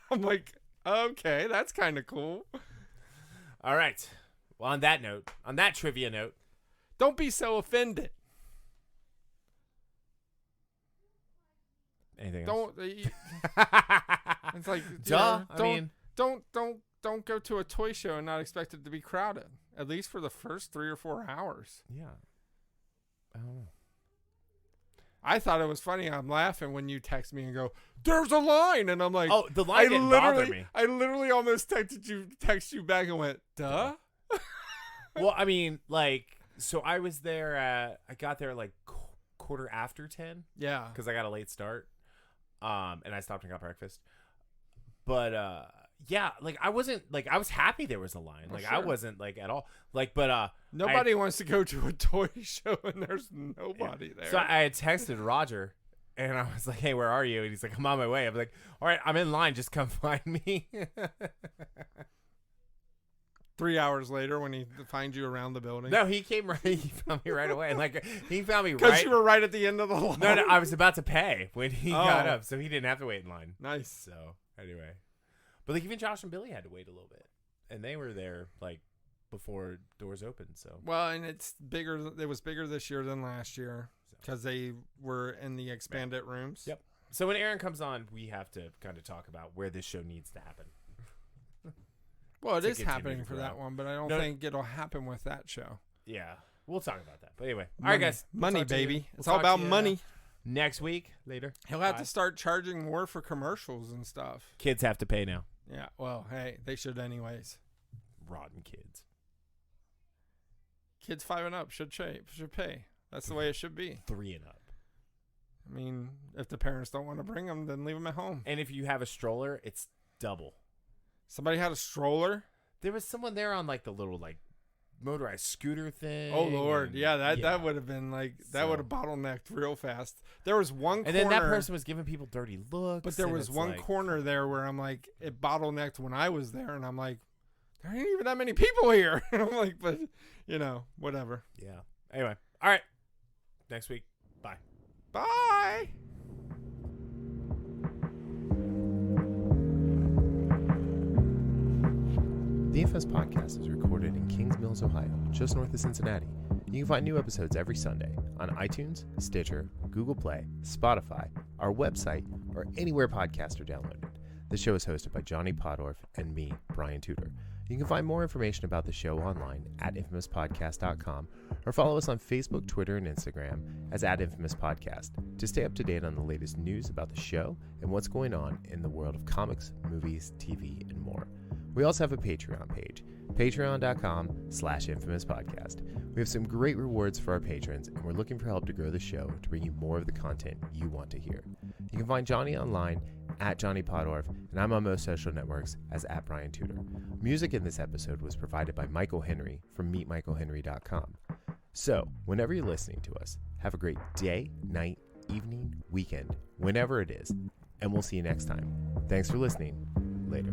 I'm like, okay, that's kind of cool. All right. Well, on that trivia note, Don't be so offended. Anything else? It's like, duh. Don't go to a toy show and not expect it to be crowded. At least for the first 3 or 4 hours. Yeah. I don't know. I thought it was funny. I'm laughing when you text me and go, "There's a line," and I'm like, "Oh, the line didn't bother me." I literally almost text you back and went, "Duh." Well, I mean, so I was there. I got there like 10:15. Yeah, because I got a late start. And I stopped and got breakfast. But yeah, I wasn't I was happy there was a line. Sure. I wasn't at all but nobody wants to go to a toy show and there's nobody there. So I had texted Roger and I was like, "Hey, where are you?" And he's like, "I'm on my way." I was like, "All right, I'm in line. Just come find me." 3 hours later, when he finds you around the building. No, he came right. He found me right away. He found me right because you were right at the end of the line. No, I was about to pay when he got up, so he didn't have to wait in line. Nice. So anyway, but even Josh and Billy had to wait a little bit, and they were there before doors opened. So well, and it's bigger. It was bigger this year than last year because they were in the expanded rooms. Yep. So when Aaron comes on, we have to kind of talk about where this show needs to happen. Well, it is happening for that one, but I don't think it'll happen with that show. Yeah, we'll talk about that. But anyway, all right, guys. Money, baby. It's all about money. Next week, later. He'll have to start charging more for commercials and stuff. Kids have to pay now. Yeah, well, hey, they should anyways. Rotten kids. Kids 5 and up should pay. That's the way it should be. 3 and up. I mean, if the parents don't want to bring them, then leave them at home. And if you have a stroller, it's double. Somebody had a stroller? There was someone there on the little motorized scooter thing. Oh Lord, that would have been that would have bottlenecked real fast. There was one corner, and then that person was giving people dirty looks. But there was one corner there where I'm it bottlenecked when I was there, and I'm like, there ain't even that many people here. And I'm like, but whatever. Yeah. Anyway, all right. Next week. Bye. Bye. The Infamous Podcast is recorded in Kings Mills, Ohio, just north of Cincinnati. You can find new episodes every Sunday on iTunes, Stitcher, Google Play, Spotify, our website, or anywhere podcasts are downloaded. The show is hosted by Johnny Podorf and me, Brian Tudor. You can find more information about the show online at infamouspodcast.com or follow us on Facebook, Twitter, and Instagram as @InfamousPodcast to stay up to date on the latest news about the show and what's going on in the world of comics, movies, TV, and more. We also have a Patreon page, patreon.com/infamouspodcast. We have some great rewards for our patrons, and we're looking for help to grow the show to bring you more of the content you want to hear. You can find Johnny online @Johnny Podorf, and I'm on most social networks as @Brian Tudor. Music in this episode was provided by Michael Henry from MeetMichaelHenry.com. So, whenever you're listening to us, have a great day, night, evening, weekend, whenever it is, and we'll see you next time. Thanks for listening. Later.